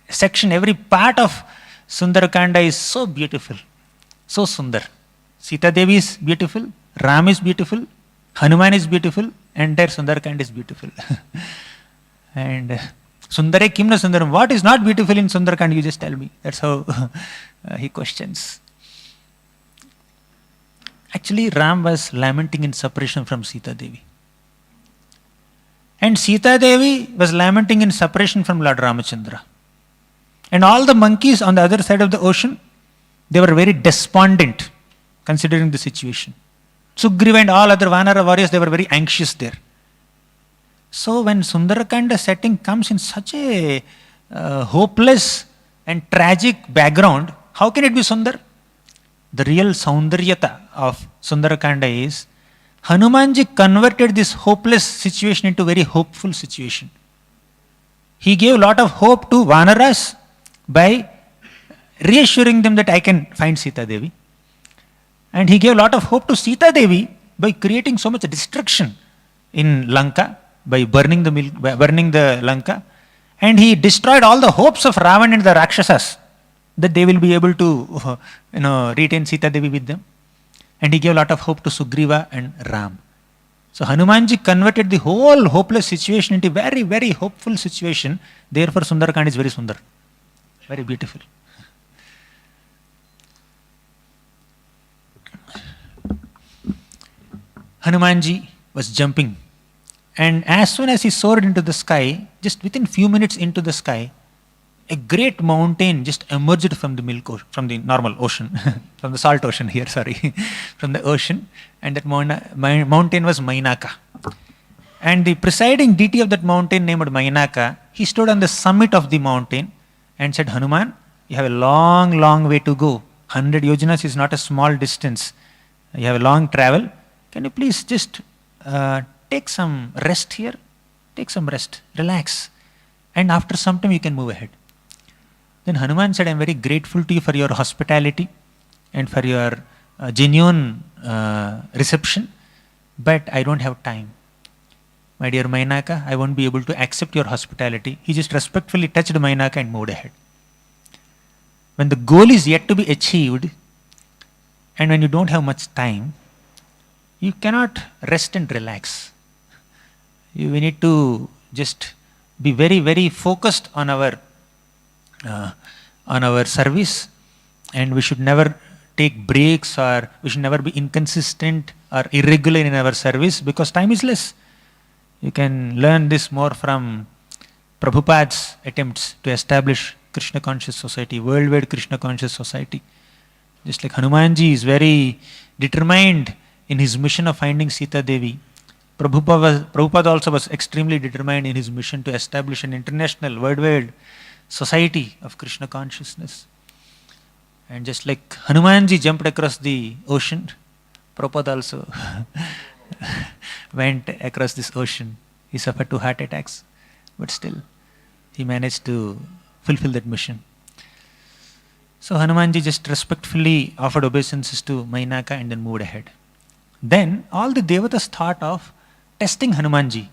section, every part of Sundara Kanda is so beautiful, so Sundar. Sita Devi is beautiful, Ram is beautiful, Hanuman is beautiful, entire Sundara Kanda is beautiful. And Sundare Kimna Sundaram. What is not beautiful in Sundara Kanda? You just tell me. That's how he questions. Actually, Ram was lamenting in separation from Sita Devi. And Sita Devi was lamenting in separation from Lord Ramachandra. And all the monkeys on the other side of the ocean, they were very despondent considering the situation. Sugriva and all other Vanara warriors, they were very anxious there. So when Sundarakanda setting comes in such a hopeless and tragic background, how can it be Sundar? The real Saundaryata of Sundarakanda is Hanumanji converted this hopeless situation into a very hopeful situation. He gave a lot of hope to Vanaras by reassuring them that I can find Sita Devi. And he gave a lot of hope to Sita Devi by creating so much destruction in Lanka, by burning the Lanka. And he destroyed all the hopes of Ravan and the Rakshasas that they will be able to retain Sita Devi with them. And he gave a lot of hope to Sugriva and Ram. So Hanumanji converted the whole hopeless situation into a very, very hopeful situation. Therefore Sundarakand is very Sundar. Very beautiful. Hanumanji was jumping, and as soon as he soared into the sky, just within few minutes into the sky, a great mountain just emerged from the normal ocean, from the salt ocean here, sorry, from the ocean, and that mountain was Mainaka. And the presiding deity of that mountain named Mainaka, he stood on the summit of the mountain and said, Hanuman, you have a long, long way to go. 100 yojanas is not a small distance. You have a long travel. Can you please just take some rest here? Take some rest, relax. And after some time you can move ahead. Then Hanuman said, I am very grateful to you for your hospitality and for your genuine reception, but I don't have time. My dear Mainaka, I won't be able to accept your hospitality. He just respectfully touched Mainaka and moved ahead. When the goal is yet to be achieved, and when you don't have much time, you cannot rest and relax. We need to just be very, very focused on our service, and we should never take breaks, or we should never be inconsistent or irregular in our service, because time is less. You can learn this more from Prabhupada's attempts to establish Krishna conscious society, worldwide Krishna conscious society. Just like Hanumanji is very determined in his mission of finding Sita Devi, Prabhupada also was extremely determined in his mission to establish an international, worldwide society of Krishna consciousness. And just like Hanumanji jumped across the ocean, Prabhupada also went across this ocean. He suffered 2 heart attacks, but still he managed to fulfill that mission. So Hanumanji just respectfully offered obeisances to Mainaka and then moved ahead. Then all the devatas thought of testing Hanumanji.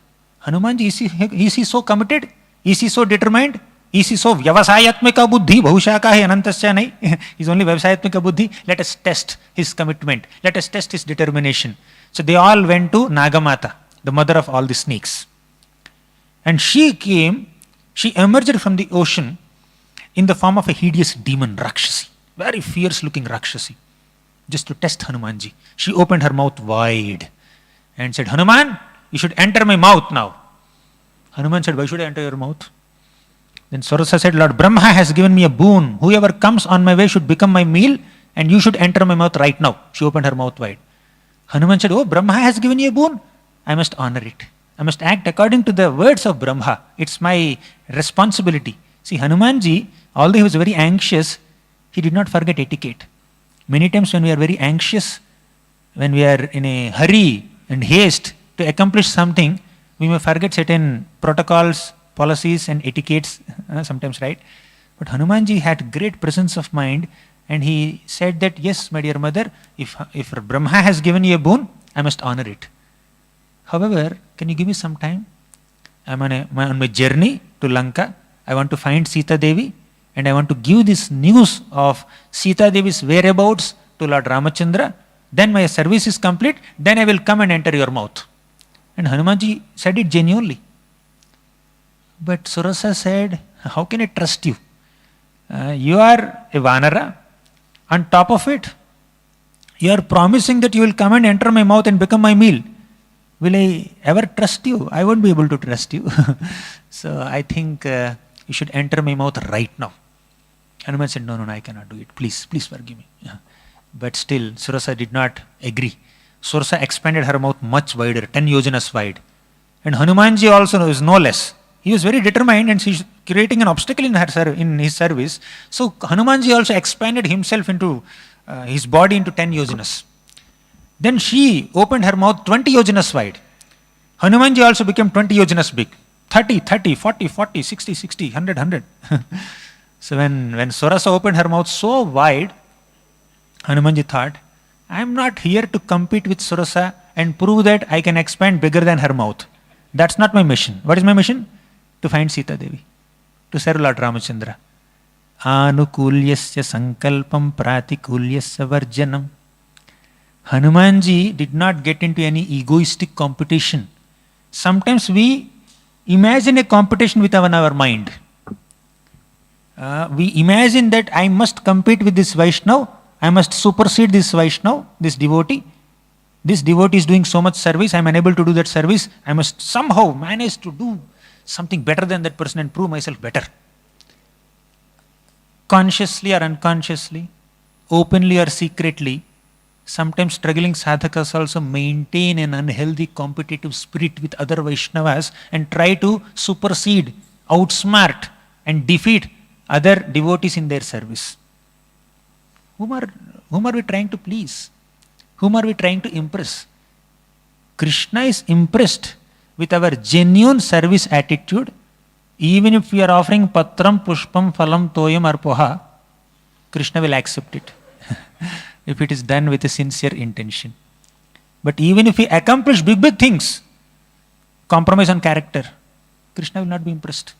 Hanumanji, is he so committed? Is he so determined? Is he so vyavasayatmika buddhi? Bhahushaka hai anantasya nahi. He's only vyavasayatmika buddhi. Let us test his commitment. Let us test his determination. So they all went to Nagamata, the mother of all the snakes. And she emerged from the ocean in the form of a hideous demon, Rakshasi. Very fierce looking Rakshasi. Just to test Hanumanji. She opened her mouth wide and said, Hanuman, you should enter my mouth now. Hanuman said, why should I enter your mouth? Then Surasa said, Lord Brahma has given me a boon. Whoever comes on my way should become my meal, and you should enter my mouth right now. She opened her mouth wide. Hanuman said, oh, Brahma has given you a boon. I must honor it. I must act according to the words of Brahma. It's my responsibility. See, Hanumanji, although he was very anxious, he did not forget etiquette. Many times when we are very anxious, when we are in a hurry and haste to accomplish something, we may forget certain protocols, policies and etiquettes sometimes, right? But Hanumanji had great presence of mind, and he said that, yes, my dear mother, if Brahma has given you a boon, I must honor it. However, can you give me some time? I'm on my journey to Lanka. I want to find Sita Devi, and I want to give this news of Sita Devi's whereabouts to Lord Ramachandra. Then my service is complete. Then I will come and enter your mouth. And Hanumanji said it genuinely. But Surasa said, how can I trust you? You are a Vanara. On top of it, you are promising that you will come and enter my mouth and become my meal. Will I ever trust you? I won't be able to trust you. So I think you should enter my mouth right now. Hanuman said, no, I cannot do it. Please forgive me. But still, Surasa did not agree. Surasa expanded her mouth much wider, 10 yojanas wide. And Hanumanji also is no less. He was very determined, and she's creating an obstacle in his service. So Hanumanji also expanded himself into his body into 10 yojanas. Then she opened her mouth 20 yojanas wide. Hanumanji also became 20 yojanas big. 30, 40, 60, 100. So when Surasa opened her mouth so wide, Hanumanji thought, I am not here to compete with Surasa and prove that I can expand bigger than her mouth. That's not my mission. What is my mission? To find Sita Devi, to serve Lord Ramachandra. Anukulyasya sankalpam pratikulyasya varjanam. Hanumanji did not get into any egoistic competition. Sometimes we imagine a competition with our mind. We imagine that I must compete with this Vaishnav, I must supersede this Vaishnav, this devotee. This devotee is doing so much service, I am unable to do that service. I must somehow manage to do something better than that person and prove myself better. Consciously or unconsciously, openly or secretly, sometimes struggling sadhakas also maintain an unhealthy competitive spirit with other Vaishnavas and try to supersede, outsmart and defeat other devotees in their service. Whom are we trying to please? Whom are we trying to impress? Krishna is impressed with our genuine service attitude. Even if we are offering patram, pushpam, phalam, toyam or poha, Krishna will accept it if it is done with a sincere intention. But even if we accomplish big things, compromise on character, Krishna will not be impressed.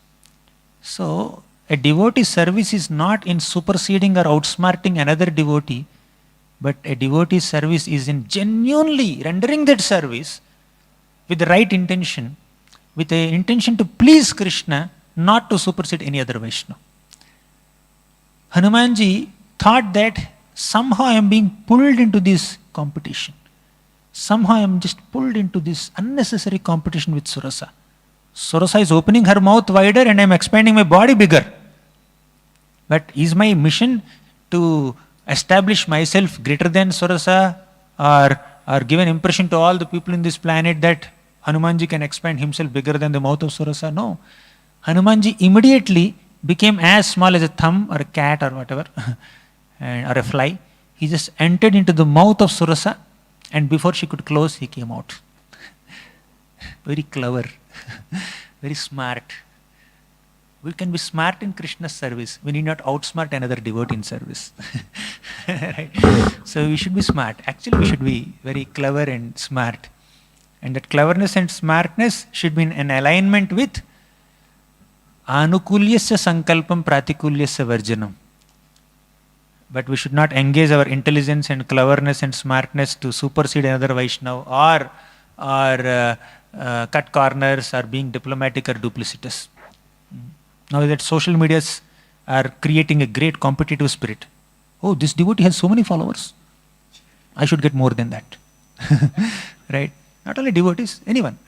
So a devotee's service is not in superseding or outsmarting another devotee, but a devotee's service is in genuinely rendering that service with the right intention with the intention to please Krishna, not to supersede any other Vaishnava. Hanumanji thought that somehow I am being pulled into this competition. Somehow I am just pulled into this unnecessary competition with Surasa. Surasa is opening her mouth wider and I am expanding my body bigger. But is my mission to establish myself greater than Surasa, or give an impression to all the people in this planet that Hanumanji can expand himself bigger than the mouth of Surasa? No. Hanumanji immediately became as small as a thumb or a cat or whatever, or a fly. He just entered into the mouth of Surasa, and before she could close, he came out. Very clever, very smart. We can be smart in Krishna's service. We need not outsmart another devotee in service. Right? So we should be smart. Actually, we should be very clever and smart. And that cleverness and smartness should be in alignment with anukulyasya sankalpam pratikulyasya varjanam. But we should not engage our intelligence and cleverness and smartness to supersede another Vaishnava, or cut corners, or being diplomatic or duplicitous. Now that social medias are creating a great competitive spirit. Oh, this devotee has so many followers. I should get more than that. Right? Not only devotees, anyone.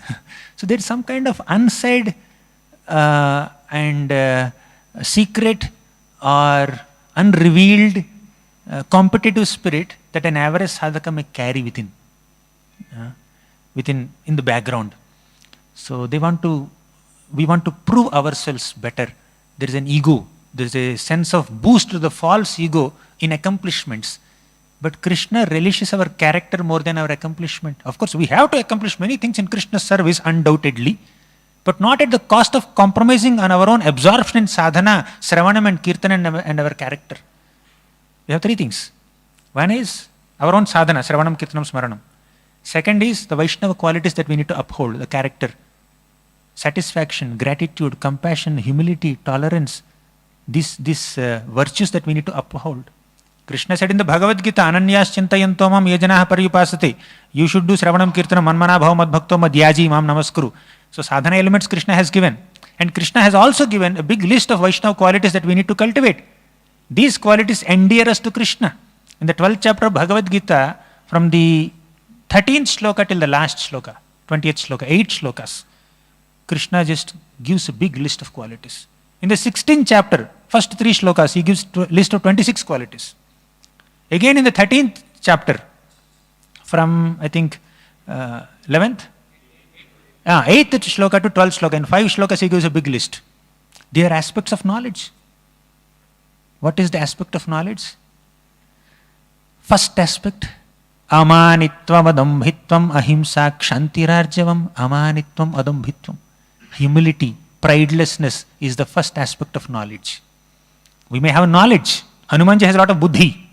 So there's some kind of unsaid and secret or unrevealed competitive spirit that an average sadhaka may carry within in the background. So we want to prove ourselves better. There is an ego. There is a sense of boost to the false ego in accomplishments. But Krishna relishes our character more than our accomplishment. Of course, we have to accomplish many things in Krishna's service, undoubtedly, but not at the cost of compromising on our own absorption in sadhana, sravanam and kirtana and our character. We have three things. One is our own sadhana, sravanam, kirtanam, smaranam. Second is the Vaishnava qualities that we need to uphold, the character. Satisfaction, gratitude, compassion, humility, tolerance. These virtues that we need to uphold. Krishna said in the Bhagavad Gita, Ananyas chintayanto mam yajanaha paryupasate. You should do sravanam, kirtanam, manmana bhava madbhakto madhyaji mam namaskuru. So sadhana elements Krishna has given. And Krishna has also given a big list of Vaishnava qualities that we need to cultivate. These qualities endear us to Krishna. In the 12th chapter of Bhagavad Gita, from the 13th shloka till the last shloka, 20th shloka, 8 shlokas, Krishna just gives a big list of qualities. In the 16th chapter, first 3 shlokas, he gives a list of 26 qualities. Again in the 13th chapter, from I think 11th? 8th shloka to 12th shloka, in 5 shlokas he gives a big list. They are aspects of knowledge. What is the aspect of knowledge? First aspect, amanitvam adambhitvam ahimsa kshantirarjavam amanitvam adambhitvam. Humility, pridelessness is the first aspect of knowledge. We may have knowledge. Hanumanji has a lot of buddhi,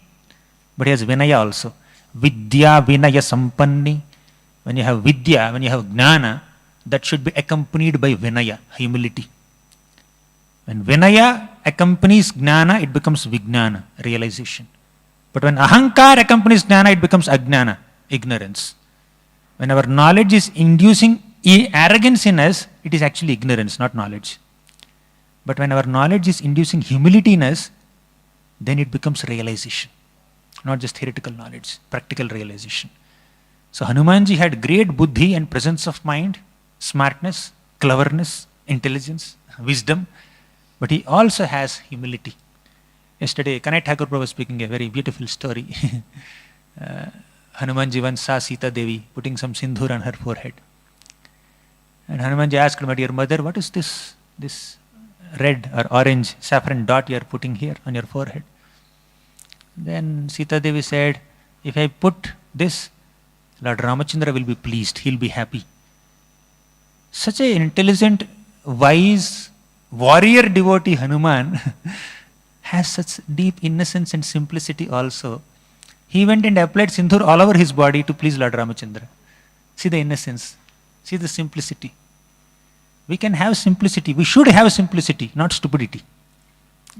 but he has vinaya also. Vidya vinaya sampanni. When you have vidya, when you have jnana, that should be accompanied by vinaya, humility. When vinaya accompanies jnana, it becomes vijnana, realization. But when ahankar accompanies jnana, it becomes ajnana, ignorance. When our knowledge is inducing arrogance in us, it is actually ignorance, not knowledge. But when our knowledge is inducing humility in us, then it becomes realization. Not just theoretical knowledge, practical realization. So Hanumanji had great buddhi and presence of mind, smartness, cleverness, intelligence, wisdom, but he also has humility. Yesterday, Kanai Thakur Prabhu was speaking a very beautiful story. Hanumanji once saw Sita Devi putting some sindoor on her forehead. And Hanumanji asked her, "My dear mother, what is this red or orange saffron dot you are putting here on your forehead?" Then Sita Devi said, "If I put this, Lord Ramachandra will be pleased, he'll be happy." Such an intelligent, wise, warrior devotee Hanuman has such deep innocence and simplicity also. He went and applied sindoor all over his body to please Lord Ramachandra. See the innocence, see the simplicity. We can have simplicity, we should have simplicity, not stupidity.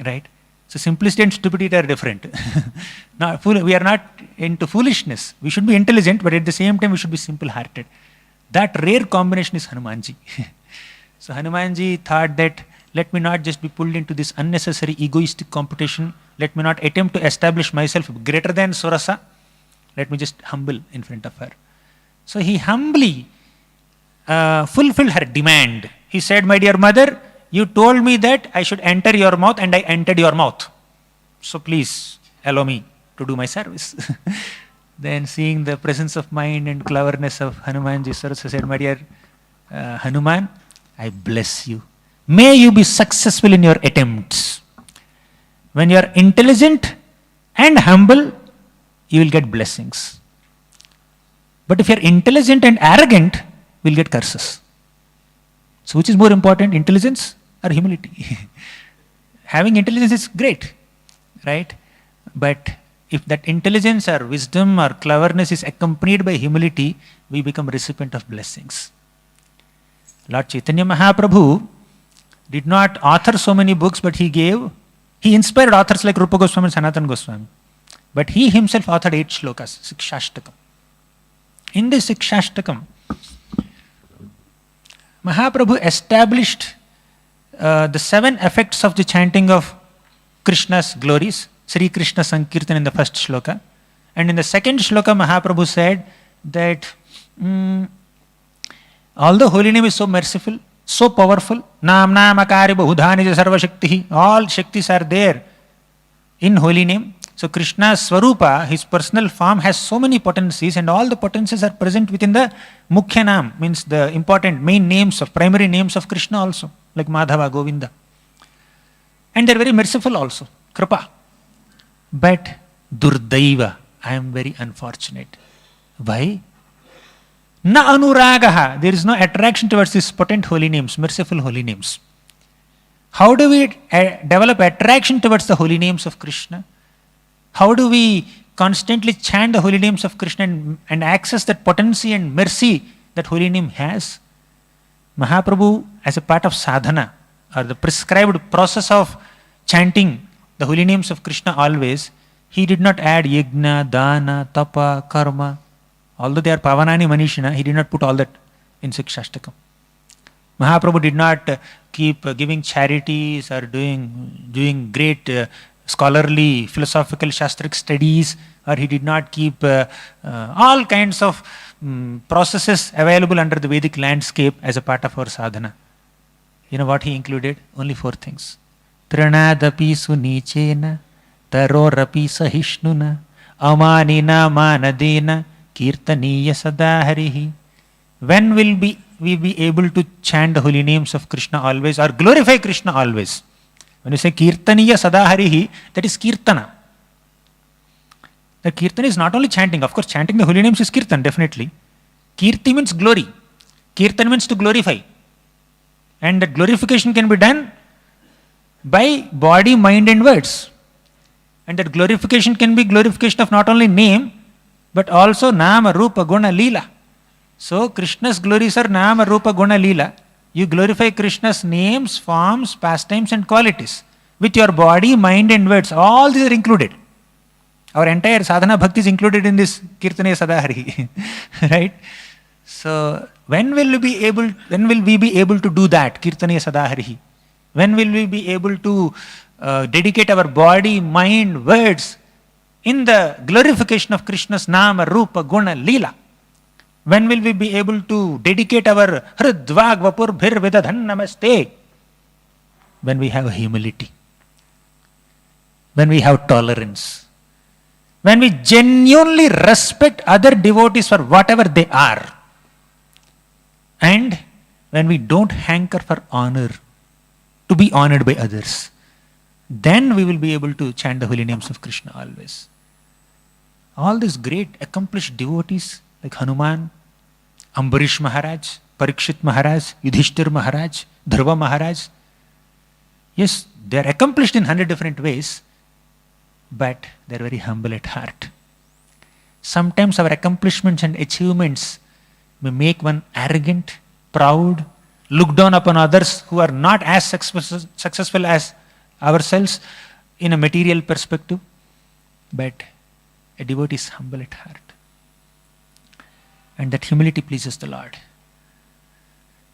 Right? So simplicity and stupidity are different. We are not into foolishness. We should be intelligent, but at the same time we should be simple-hearted. That rare combination is Hanumanji. So Hanumanji thought that let me not just be pulled into this unnecessary egoistic competition. Let me not attempt to establish myself greater than Surasa. Let me just humble in front of her. So he humbly fulfilled her demand. He said, my dear mother, you told me that I should enter your mouth and I entered your mouth. So please allow me to do my service. Then seeing the presence of mind and cleverness of Hanumanji, Surasa said, my dear Hanuman, I bless you. May you be successful in your attempts. When you are intelligent and humble, you will get blessings. But if you are intelligent and arrogant, you will get curses. So which is more important, intelligence or humility? Having intelligence is great, right? But if that intelligence or wisdom or cleverness is accompanied by humility, we become recipient of blessings. Lord Chaitanya Mahaprabhu did not author so many books, but he inspired authors like Rupa Goswami and Sanatana Goswami. But he himself authored 8 shlokas, Sikshashtakam. In this Sikshashtakam, Mahaprabhu established the 7 effects of the chanting of Krishna's glories, Sri Krishna Sankirtan in the first shloka. And in the second shloka, Mahaprabhu said that although holy name is so merciful, so powerful, Nam Nam Akari Bahudhani Sarva Shakti, all Shaktis are there in holy name. So Krishna's Swarupa, his personal form, has so many potencies, and all the potencies are present within the Mukhya Nam, means the important main names of, primary names of Krishna also, like Madhava, Govinda. And they are very merciful also, Kripa. But Durdaiva, I am very unfortunate. Why? Na anuragaha, there is no attraction towards these potent holy names, merciful holy names. How do we develop attraction towards the holy names of Krishna? How do we constantly chant the holy names of Krishna and access that potency and mercy that holy name has? Mahaprabhu, as a part of sadhana, or the prescribed process of chanting the holy names of Krishna always, he did not add yajna, dana, tapa, karma. Although they are pavanani manishina, he did not put all that in Sikshashtakam. Mahaprabhu did not keep giving charities or doing great scholarly philosophical shastric studies, or he did not keep all kinds of processes available under the Vedic landscape as a part of our sadhana. You know what he included? Only 4 things. Trinadapi sunichena, tarorapi sahishnuna, amanina manadena, kirtaniya sadaharihi. When will we be able to chant the holy names of Krishna always, or glorify Krishna always? When you say kirtaniya sadaharihi, that is kirtana. The kirtan is not only chanting. Of course, chanting the holy names is kirtan, definitely. Kirti means glory. Kirtan means to glorify. And that glorification can be done by body, mind and words. And that glorification can be glorification of not only name, but also Nama, Rupa, Guna, Leela. So, Krishna's glories are Nama, Rupa, Guna, Leela. You glorify Krishna's names, forms, pastimes and qualities. With your body, mind and words. All these are included. Our entire sadhana bhakti is included in this Kirtane Sadahari. Right? So, when will we be able to do that, Kirtane Sadahari? When will we be able to dedicate our body, mind, words in the glorification of Krishna's Nama, Rupa, Guna, Leela? When will we be able to dedicate our Hridvag Vapur Bhir Vidadhan Namaste? When we have humility. When we have tolerance. When we genuinely respect other devotees for whatever they are. And when we don't hanker for honor, to be honored by others. Then we will be able to chant the holy names of Krishna always. All these great accomplished devotees like Hanuman, Ambarish Maharaj, Parikshit Maharaj, Yudhishthir Maharaj, Dhruva Maharaj. Yes, they are accomplished in 100 different ways, but they are very humble at heart. Sometimes our accomplishments and achievements may make one arrogant, proud, look down upon others who are not as successful as ourselves in a material perspective, but a devotee is humble at heart. And that humility pleases the Lord.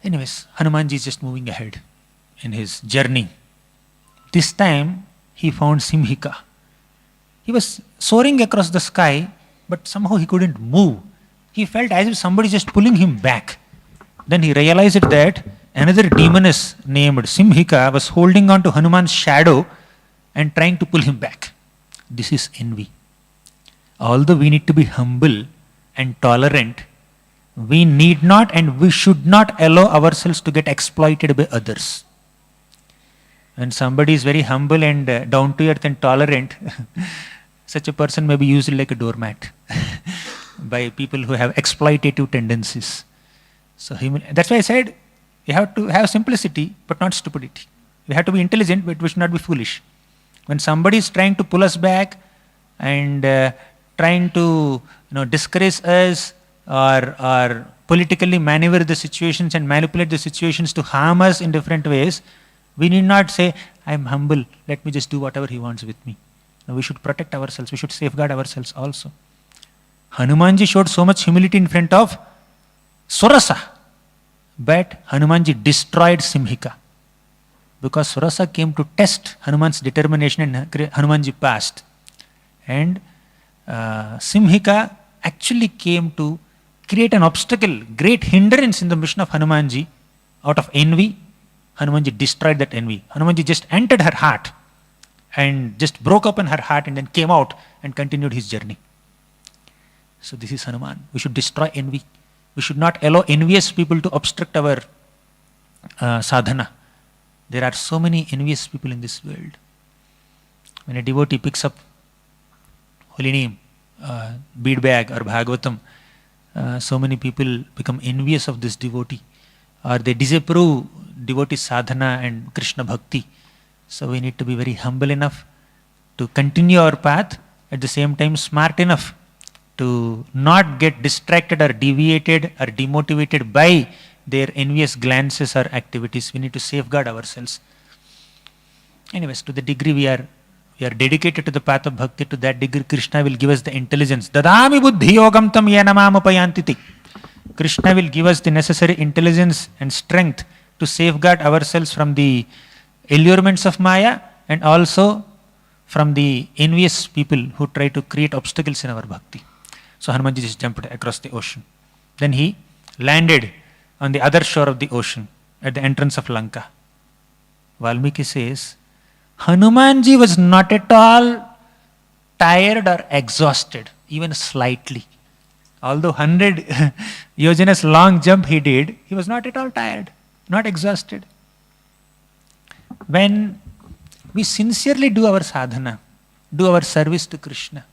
Anyways, Hanumanji is just moving ahead in his journey. This time he found Simhika. He was soaring across the sky, but somehow he couldn't move. He felt as if somebody just pulling him back. Then he realized that another demoness named Simhika was holding on to Hanuman's shadow and trying to pull him back. This is envy. Although we need to be humble and tolerant, we need not and we should not allow ourselves to get exploited by others. When somebody is very humble and down to earth and tolerant, such a person may be used like a doormat by people who have exploitative tendencies. So that's why I said you have to have simplicity but not stupidity. We have to be intelligent but we should not be foolish. When somebody is trying to pull us back and trying to discourage us or politically maneuver the situations and manipulate the situations to harm us in different ways, we need not say, I am humble, let me just do whatever he wants with me. No, we should protect ourselves, we should safeguard ourselves also. Hanumanji showed so much humility in front of Surasa, but Hanumanji destroyed Simhika. Because Surasa came to test Hanuman's determination and Hanumanji passed. And Simhika actually came to create an obstacle, great hindrance in the mission of Hanumanji. Out of envy, Hanumanji destroyed that envy. Hanumanji just entered her heart and just broke open her heart and then came out and continued his journey. So this is Hanuman. We should destroy envy. We should not allow envious people to obstruct our sadhana. There are so many envious people in this world. When a devotee picks up holy name, bead bag or Bhagavatam, so many people become envious of this devotee, or they disapprove devotee sadhana and Krishna bhakti. So we need to be very humble enough to continue our path, at the same time smart enough to not get distracted or deviated or demotivated by their envious glances or activities. We need to safeguard ourselves. Anyways, to the degree we are dedicated to the path of bhakti, to that degree Krishna will give us the intelligence. Dadami buddhi yogam tam yena mam upayantiti. Krishna will give us the necessary intelligence and strength to safeguard ourselves from the allurements of Maya and also from the envious people who try to create obstacles in our bhakti. So Hanumanji just jumped across the ocean. Then he landed on the other shore of the ocean at the entrance of Lanka. Valmiki says, Hanumanji was not at all tired or exhausted, even slightly. Although 100 yojanas long jump he did, he was not at all tired, not exhausted. When we sincerely do our sadhana, do our service to Krishna,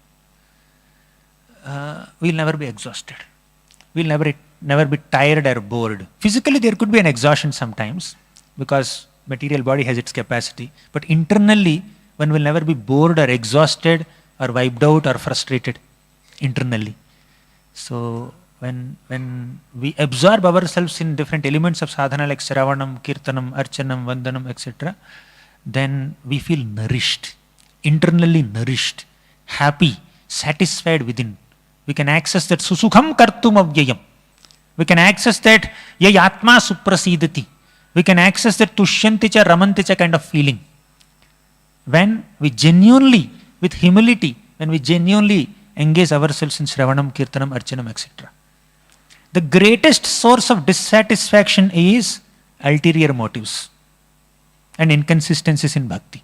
we'll never be exhausted. We'll never be tired or bored. Physically there could be an exhaustion sometimes because material body has its capacity. But internally, one will never be bored or exhausted or wiped out or frustrated internally. So when we absorb ourselves in different elements of sadhana like Sravanam, Kirtanam, Archanam, Vandanam, etc., then we feel nourished, internally nourished, happy, satisfied within. We can access that susukham kartum avyayam. We can access that yayatma suprasidati. We can access that tushyanticha ramanticha kind of feeling. When we genuinely, with humility, when we genuinely engage ourselves in Shravanam, Kirtanam, Archanam, etc. The greatest source of dissatisfaction is ulterior motives and inconsistencies in bhakti.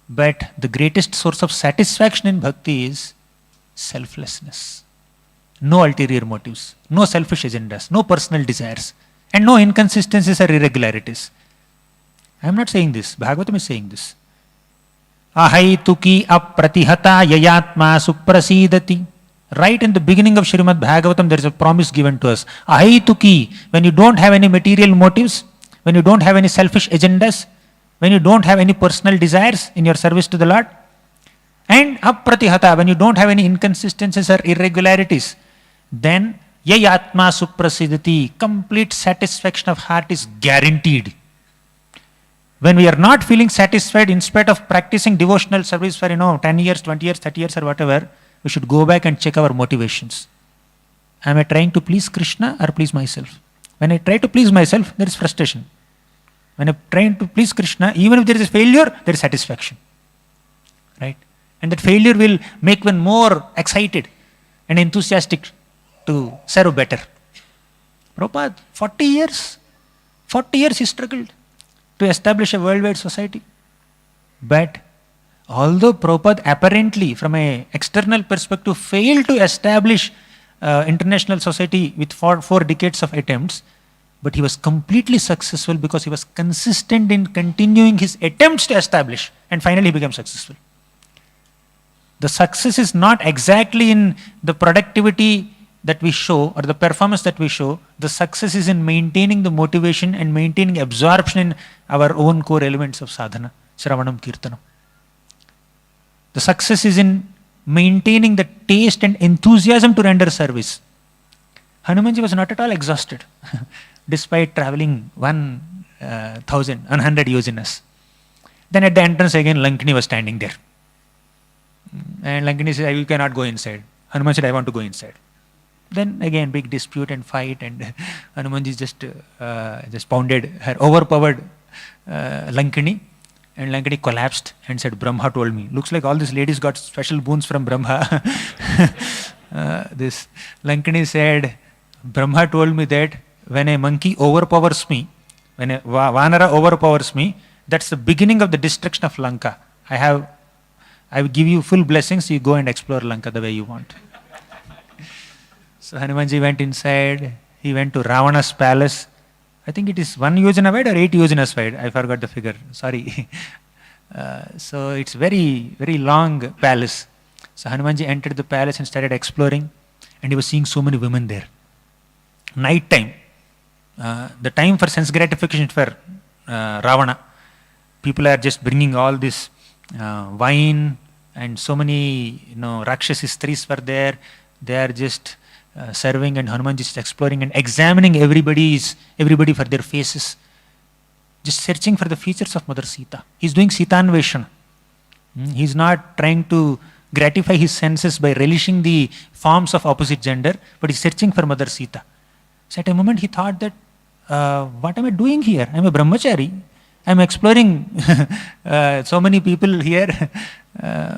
But the greatest source of satisfaction in bhakti is selflessness. No ulterior motives, no selfish agendas, no personal desires, and no inconsistencies or irregularities. I am not saying this, Bhagavatam is saying this. Ahaituki apratihata yayatma suprasidati. Right in the beginning of Srimad Bhagavatam, there is a promise given to us. Ahaituki, when you don't have any material motives, when you don't have any selfish agendas, when you don't have any personal desires in your service to the Lord, and apratihata, when you don't have any inconsistencies or irregularities, then yayatma suprasidati, complete satisfaction of heart is guaranteed. When we are not feeling satisfied in spite of practicing devotional service for 10 years, 20 years, 30 years or whatever, we should go back and check our motivations. Am I trying to please Krishna or please myself? When I try to please myself, there is frustration. When I'm trying to please Krishna, even if there is a failure, there is satisfaction. Right? And that failure will make one more excited and enthusiastic to serve better. Prabhupada, 40 years he struggled to establish a worldwide society. But although Prabhupada apparently, from an external perspective, failed to establish international society with four decades of attempts, but he was completely successful because he was consistent in continuing his attempts to establish, and finally he became successful. The success is not exactly in the productivity that we show or the performance that we show. The success is in maintaining the motivation and maintaining absorption in our own core elements of sadhana, Shravanam, Kirtanam. The success is in maintaining the taste and enthusiasm to render service. Hanumanji was not at all exhausted despite traveling 100 yojanas. Then at the entrance again, Lankini was standing there. And Lankini said, you cannot go inside. Hanuman said, I want to go inside. Then again, big dispute and fight, and Hanumanji just pounded her, overpowered Lankini, and Lankini collapsed and said, Brahma told me. Looks like all these ladies got special boons from Brahma. This Lankini said, Brahma told me that when a monkey overpowers me, when a Vanara overpowers me, that's the beginning of the destruction of Lanka. I will give you full blessings, you go and explore Lanka the way you want. So Hanumanji went inside, he went to Ravana's palace. I think it is 1 yojana wide or 8 yojanas wide, I forgot the figure, sorry. So it's very, very long palace. So Hanumanji entered the palace and started exploring, and he was seeing so many women there. Night time, the time for sense gratification for Ravana. People are just bringing all this wine, and so many Rakshasi Stris were there. They are just serving, and Hanuman just exploring and examining everybody for their faces, just searching for the features of Mother Sita. He's doing Sitanveshana. He's not trying to gratify his senses by relishing the forms of opposite gender, but he's searching for Mother Sita. So at a moment he thought that, what am I doing here? I'm a brahmachari. I'm exploring so many people here,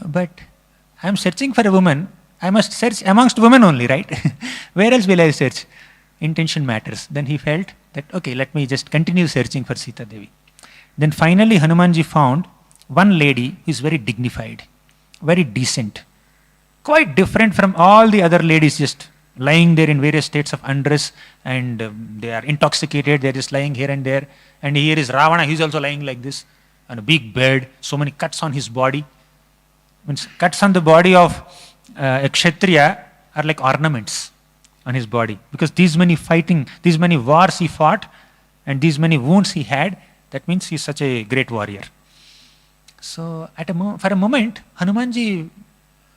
but I'm searching for a woman. I must search amongst women only, right? Where else will I search? Intention matters. Then he felt that, okay, let me just continue searching for Sita Devi. Then finally Hanumanji found one lady who is very dignified, very decent, quite different from all the other ladies just lying there in various states of undress, and they are intoxicated, they are just lying here and there. And here is Ravana, he is also lying like this on a big bed, so many cuts on his body. Means cuts on the body of a Kshatriya are like ornaments on his body, because these many wars he fought and these many wounds he had, that means he is such a great warrior. So for a moment, Hanumanji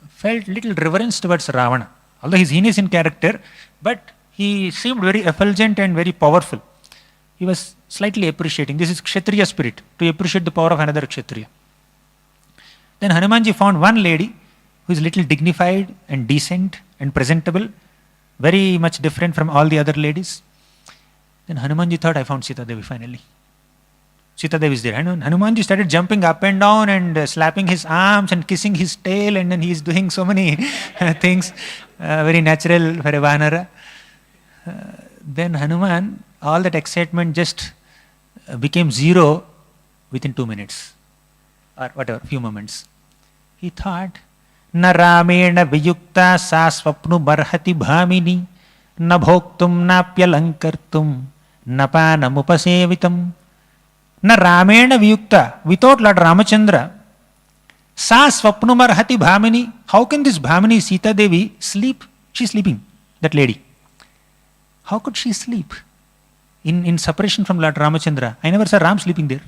felt little reverence towards Ravana. Although he is heinous in character, but he seemed very effulgent and very powerful. He was slightly appreciating. This is Kshatriya spirit, to appreciate the power of another Kshatriya. Then Hanumanji found one lady who is little dignified and decent and presentable, very much different from all the other ladies. Then Hanumanji thought, I found Sita Devi finally. Sita Devi is there. Hanumanji started jumping up and down and slapping his arms and kissing his tail, and then he is doing so many things, very natural for a Vanara. Then Hanuman, all that excitement just became zero within 2 minutes, or whatever, few moments. He thought, Na Ramena Viyukta sa swapnu barhati bhamini, na bhoktum na pyalankartum, na panamupasevitam. Na Ramena Viyukta, without Lord Ramachandra, sa swapnu barhati bhamini. How can this Bhamini Sita Devi sleep? She is sleeping, that lady. How could she sleep in separation from Lord Ramachandra? I never saw Ram sleeping there.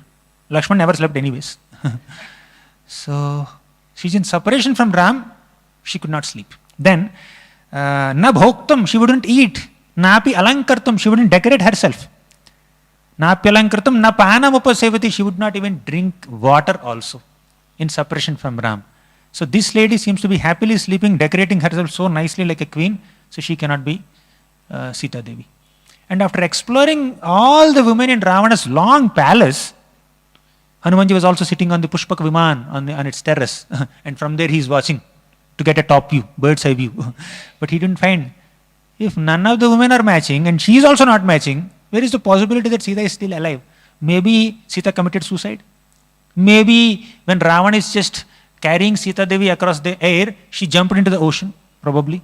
Lakshman never slept anyways. So she is in separation from Ram, she could not sleep. Then, na bhoktam, she wouldn't eat. Napi alankartam, she wouldn't decorate herself. Napi alankartam, na panam upasevati, she would not even drink water also, in separation from Ram. So this lady seems to be happily sleeping, decorating herself so nicely like a queen, so she cannot be Sita Devi. And after exploring all the women in Ravana's long palace, Hanumanji was also sitting on the Pushpak Viman on its terrace. And from there he is watching to get a top view, bird's eye view. But he didn't find. If none of the women are matching and she is also not matching, where is the possibility that Sita is still alive? Maybe Sita committed suicide. Maybe when Ravana is just carrying Sita Devi across the air, she jumped into the ocean, probably.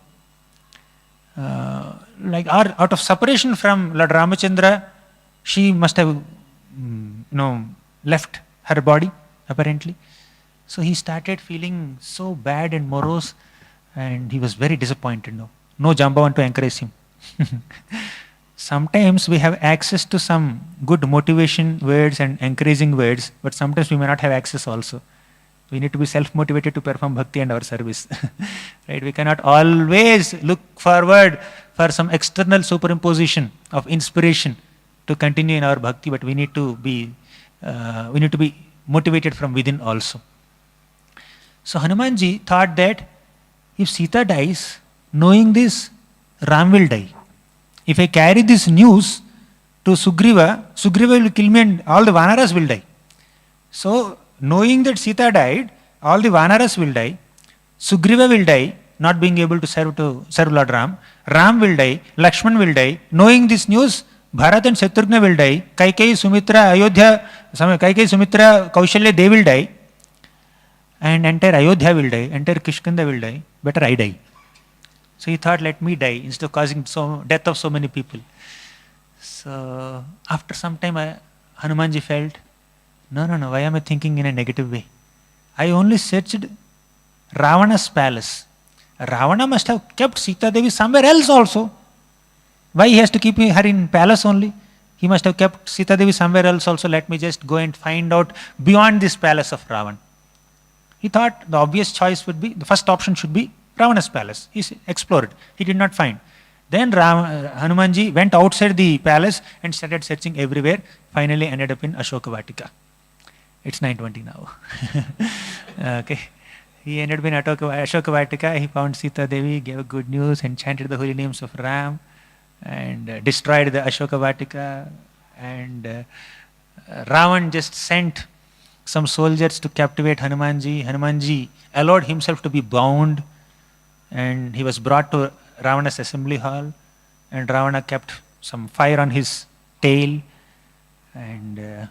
Out of separation from Lord Ramachandra, she must have left her body, apparently. So he started feeling so bad and morose, and he was very disappointed. No Jambavan to encourage him. Sometimes we have access to some good motivation words and encouraging words, but sometimes we may not have access also. We need to be self-motivated to perform bhakti and our service. Right? We cannot always look forward for some external superimposition of inspiration to continue in our bhakti, but we need to be motivated from within also. So Hanumanji thought that if Sita dies, knowing this, Ram will die. If I carry this news to Sugriva, Sugriva will kill me and all the Vanaras will die. So, knowing that Sita died, all the Vanaras will die, Sugriva will die, not being able to serve Lord Ram, Ram will die, Lakshman will die. Knowing this news, Bharat and Shatrugna will die, Kaikeyi, Sumitra, Kaushalya, they will die, and entire Ayodhya will die, entire Kishkindha will die. Better I die. So he thought, let me die instead of causing death of so many people. So after some time, Hanumanji felt, no, why am I thinking in a negative way? I only searched Ravana's palace. Ravana must have kept Sita Devi somewhere else also. Why he has to keep her in palace only? He must have kept Sita Devi somewhere else also. Let me just go and find out beyond this palace of Ravan. He thought the obvious choice would be, the first option should be Ravana's palace. He explored. He did not find. Then Hanumanji went outside the palace and started searching everywhere. Finally ended up in Ashoka Vatika. It's 9:20 now. Okay. He ended up in Ashoka Vatika. He found Sita Devi, gave good news and chanted the holy names of Ram and destroyed the Ashoka Vatika. And Ravan just sent some soldiers to captivate Hanumanji. Hanumanji allowed himself to be bound, and he was brought to Ravana's assembly hall, and Ravana kept some fire on his tail, and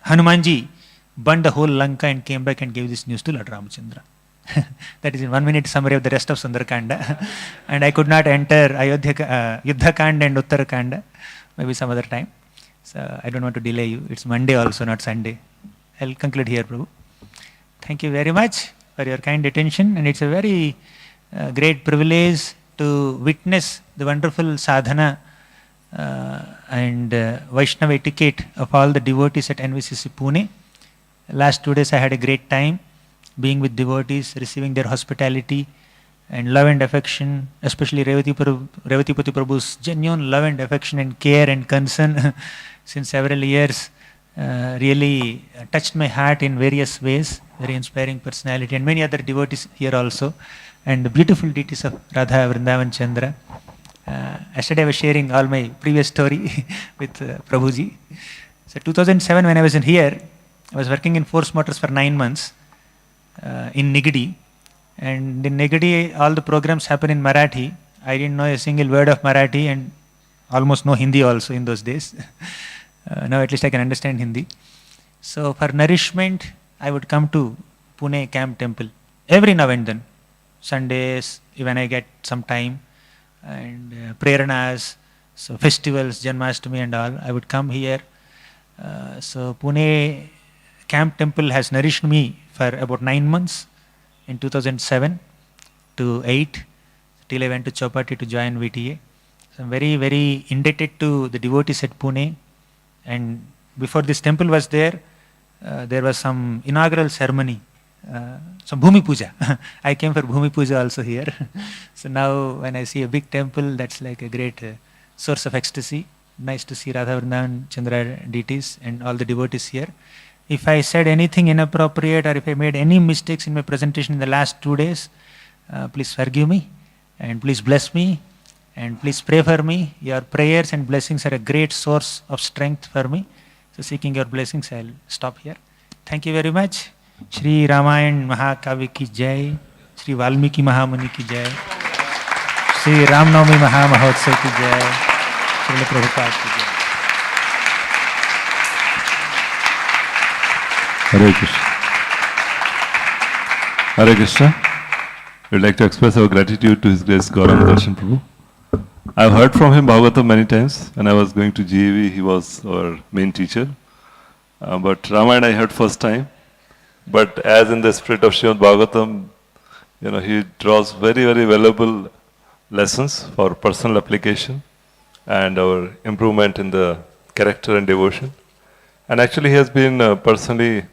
Hanumanji burned the whole Lanka and came back and gave this news to Lord Ramachandra. That is in 1 minute summary of the rest of Sundara Kanda. And I could not enter Yuddha Kanda and Uttara Kanda, maybe some other time. So I don't want to delay you. It's Monday also, not Sunday. I'll conclude here, Prabhu. Thank you very much for your kind attention, and it's a very great privilege to witness the wonderful sadhana and Vaishnava etiquette of all the devotees at NVCC Pune. Last 2 days I had a great time being with devotees, receiving their hospitality and love and affection, especially Revatipati Prabhu's genuine love and affection and care and concern since several years really touched my heart in various ways. Very inspiring personality, and many other devotees here also, and the beautiful deities of Radha, Vrindavan, Chandra. Yesterday I was sharing all my previous story with Prabhuji. So 2007 when I was in here, I was working in Force Motors for 9 months in Nigadi, and in Nigadi all the programs happen in Marathi. I didn't know a single word of Marathi and almost no Hindi also in those days. Now at least I can understand Hindi. So for nourishment, I would come to Pune Camp Temple every now and then, Sundays when I get some time, and preranas, so festivals, Janmashtami and all, I would come here. So Pune Camp Temple has nourished me for about 9 months in 2007 to 8 till I went to Chowpatty to join VTA. So I'm very, very indebted to the devotees at Pune. And before this temple was there was some inaugural ceremony, some Bhumi Puja. I came for Bhumi Puja also here. So now when I see a big temple, that's like a great source of ecstasy. Nice to see Radha Vrindavan Chandra deities and all the devotees here. If I said anything inappropriate or if I made any mistakes in my presentation in the last 2 days, please forgive me and please bless me And please pray for me. Your prayers and blessings are a great source of strength for me. So seeking your blessings, I'll stop here. Thank you very much. Shri Ramayana Mahakavi ki jai. Shri Valmiki Mahamuni ki jai. Shri Ramnavami Mahamahotsav ki jai. Srila Prabhupada ki jai. Hare Krishna. Hare Krishna. We'd like to express our gratitude to His Grace Gauranga Darshan Prabhu. I've heard from him Bhagavatam many times. When I was going to GAV, he was our main teacher. But Ramayana I heard first time. But as in the spirit of Srimad Bhagavatam, he draws very, very valuable lessons for personal application and our improvement in the character and devotion. And actually he has been personally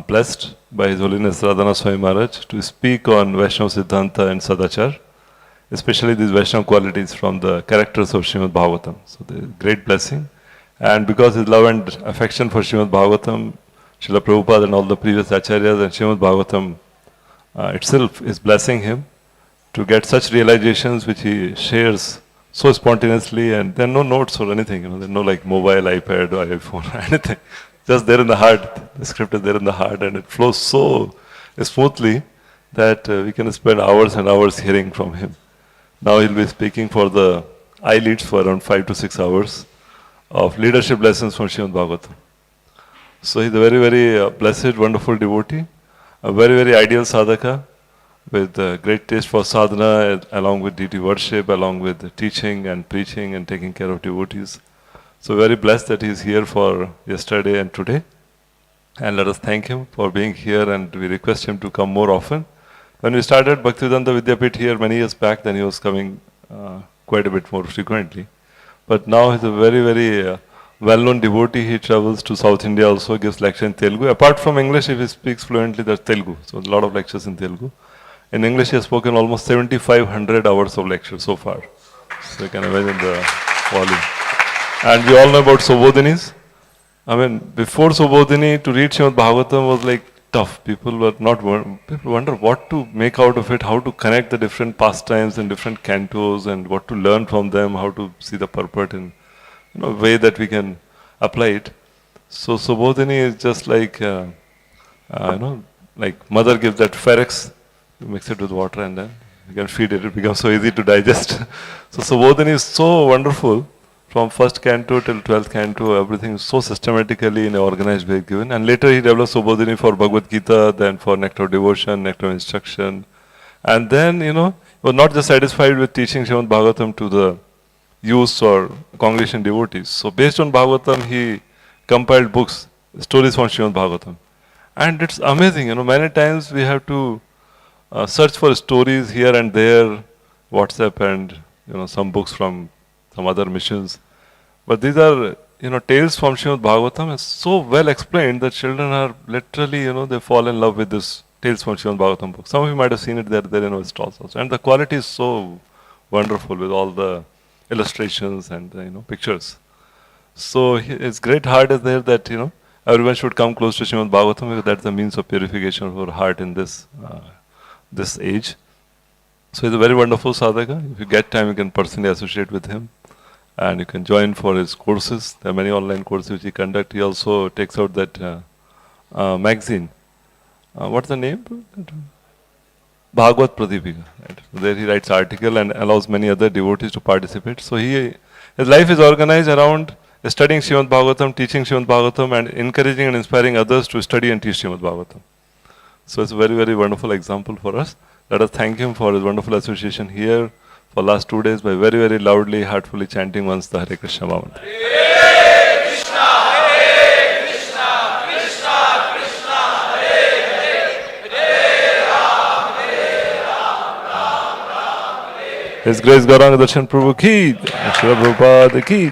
blessed by His Holiness Radhana Swami Maharaj to speak on Vaishnava Siddhanta and Sadachar, especially these Vaishnava qualities from the characters of Srimad Bhagavatam. So the great blessing. And because his love and affection for Srimad Bhagavatam, Srila Prabhupada and all the previous acharyas and Srimad Bhagavatam itself is blessing him to get such realizations which he shares so spontaneously, and there are no notes or anything, there are no like mobile, iPad or iPhone or anything. Just there in the heart. The script is there in the heart and it flows so smoothly that we can spend hours and hours hearing from him. Now he'll be speaking for the I-leads for around 5 to 6 hours of leadership lessons from Srimad Bhagavatam. So he's a very, very blessed, wonderful devotee, a very, very ideal sadhaka with great taste for sadhana along with deity worship, along with teaching and preaching and taking care of devotees. So very blessed that he's here for yesterday and today. And let us thank him for being here, and we request him to come more often. When we started Bhaktivedanta Vidyapit here many years back, then he was coming quite a bit more frequently. But now he's a very, very well-known devotee. He travels to South India also, gives lecture in Telugu. Apart from English, if he speaks fluently, that's Telugu. So a lot of lectures in Telugu. In English, he has spoken almost 7,500 hours of lecture so far. So you can imagine the volume. And we all know about Subodhinis. I mean, before Subodhini, to read Srimad Bhagavatam was like tough. People wonder what to make out of it, how to connect the different pastimes and different cantos, and what to learn from them, how to see the purport in a way that we can apply it. So Subodhini is just like, like mother gives that ferex, you mix it with water and then you can feed it. It becomes so easy to digest. So Subodhini is so wonderful. From first canto till 12th canto, everything is so systematically in an organized way given. And later he developed Subodhini for Bhagavad Gita, then for Nectar of Devotion, Nectar of Instruction. And then, he was not just satisfied with teaching Srimad Bhagavatam to the youths or congregation devotees. So based on Bhagavatam, he compiled books, stories from Srimad Bhagavatam. And it's amazing, many times we have to search for stories here and there, WhatsApp and, some books from some other missions. But these are, tales from Srimad Bhagavatam is so well explained that children are literally, they fall in love with this tales from Srimad Bhagavatam book. Some of you might have seen it there in our stalls also. And the quality is so wonderful with all the illustrations and, pictures. So his great heart is there that, everyone should come close to Srimad Bhagavatam because that's the means of purification of our heart in this age. So he's a very wonderful sadhaka. If you get time, you can personally associate with him. And you can join for his courses. There are many online courses which he conducts. He also takes out that magazine. What's the name? Bhagavad Pradipika. Right? There he writes article and allows many other devotees to participate. So his life is organized around studying Srimad Bhagavatam, teaching Srimad Bhagavatam, and encouraging and inspiring others to study and teach Srimad Bhagavatam. So it's a very, very wonderful example for us. Let us thank him for his wonderful association here for last 2 days by very, very loudly, heartfully chanting once the Hare Krishna Mahamantra. Hare Krishna, Hare Krishna, Krishna Krishna, Hare Hare, Hare Ram, Ram Ram, Hare. His Grace Gauranga Darshan Prabhu ki, Srila Prabhupada ki.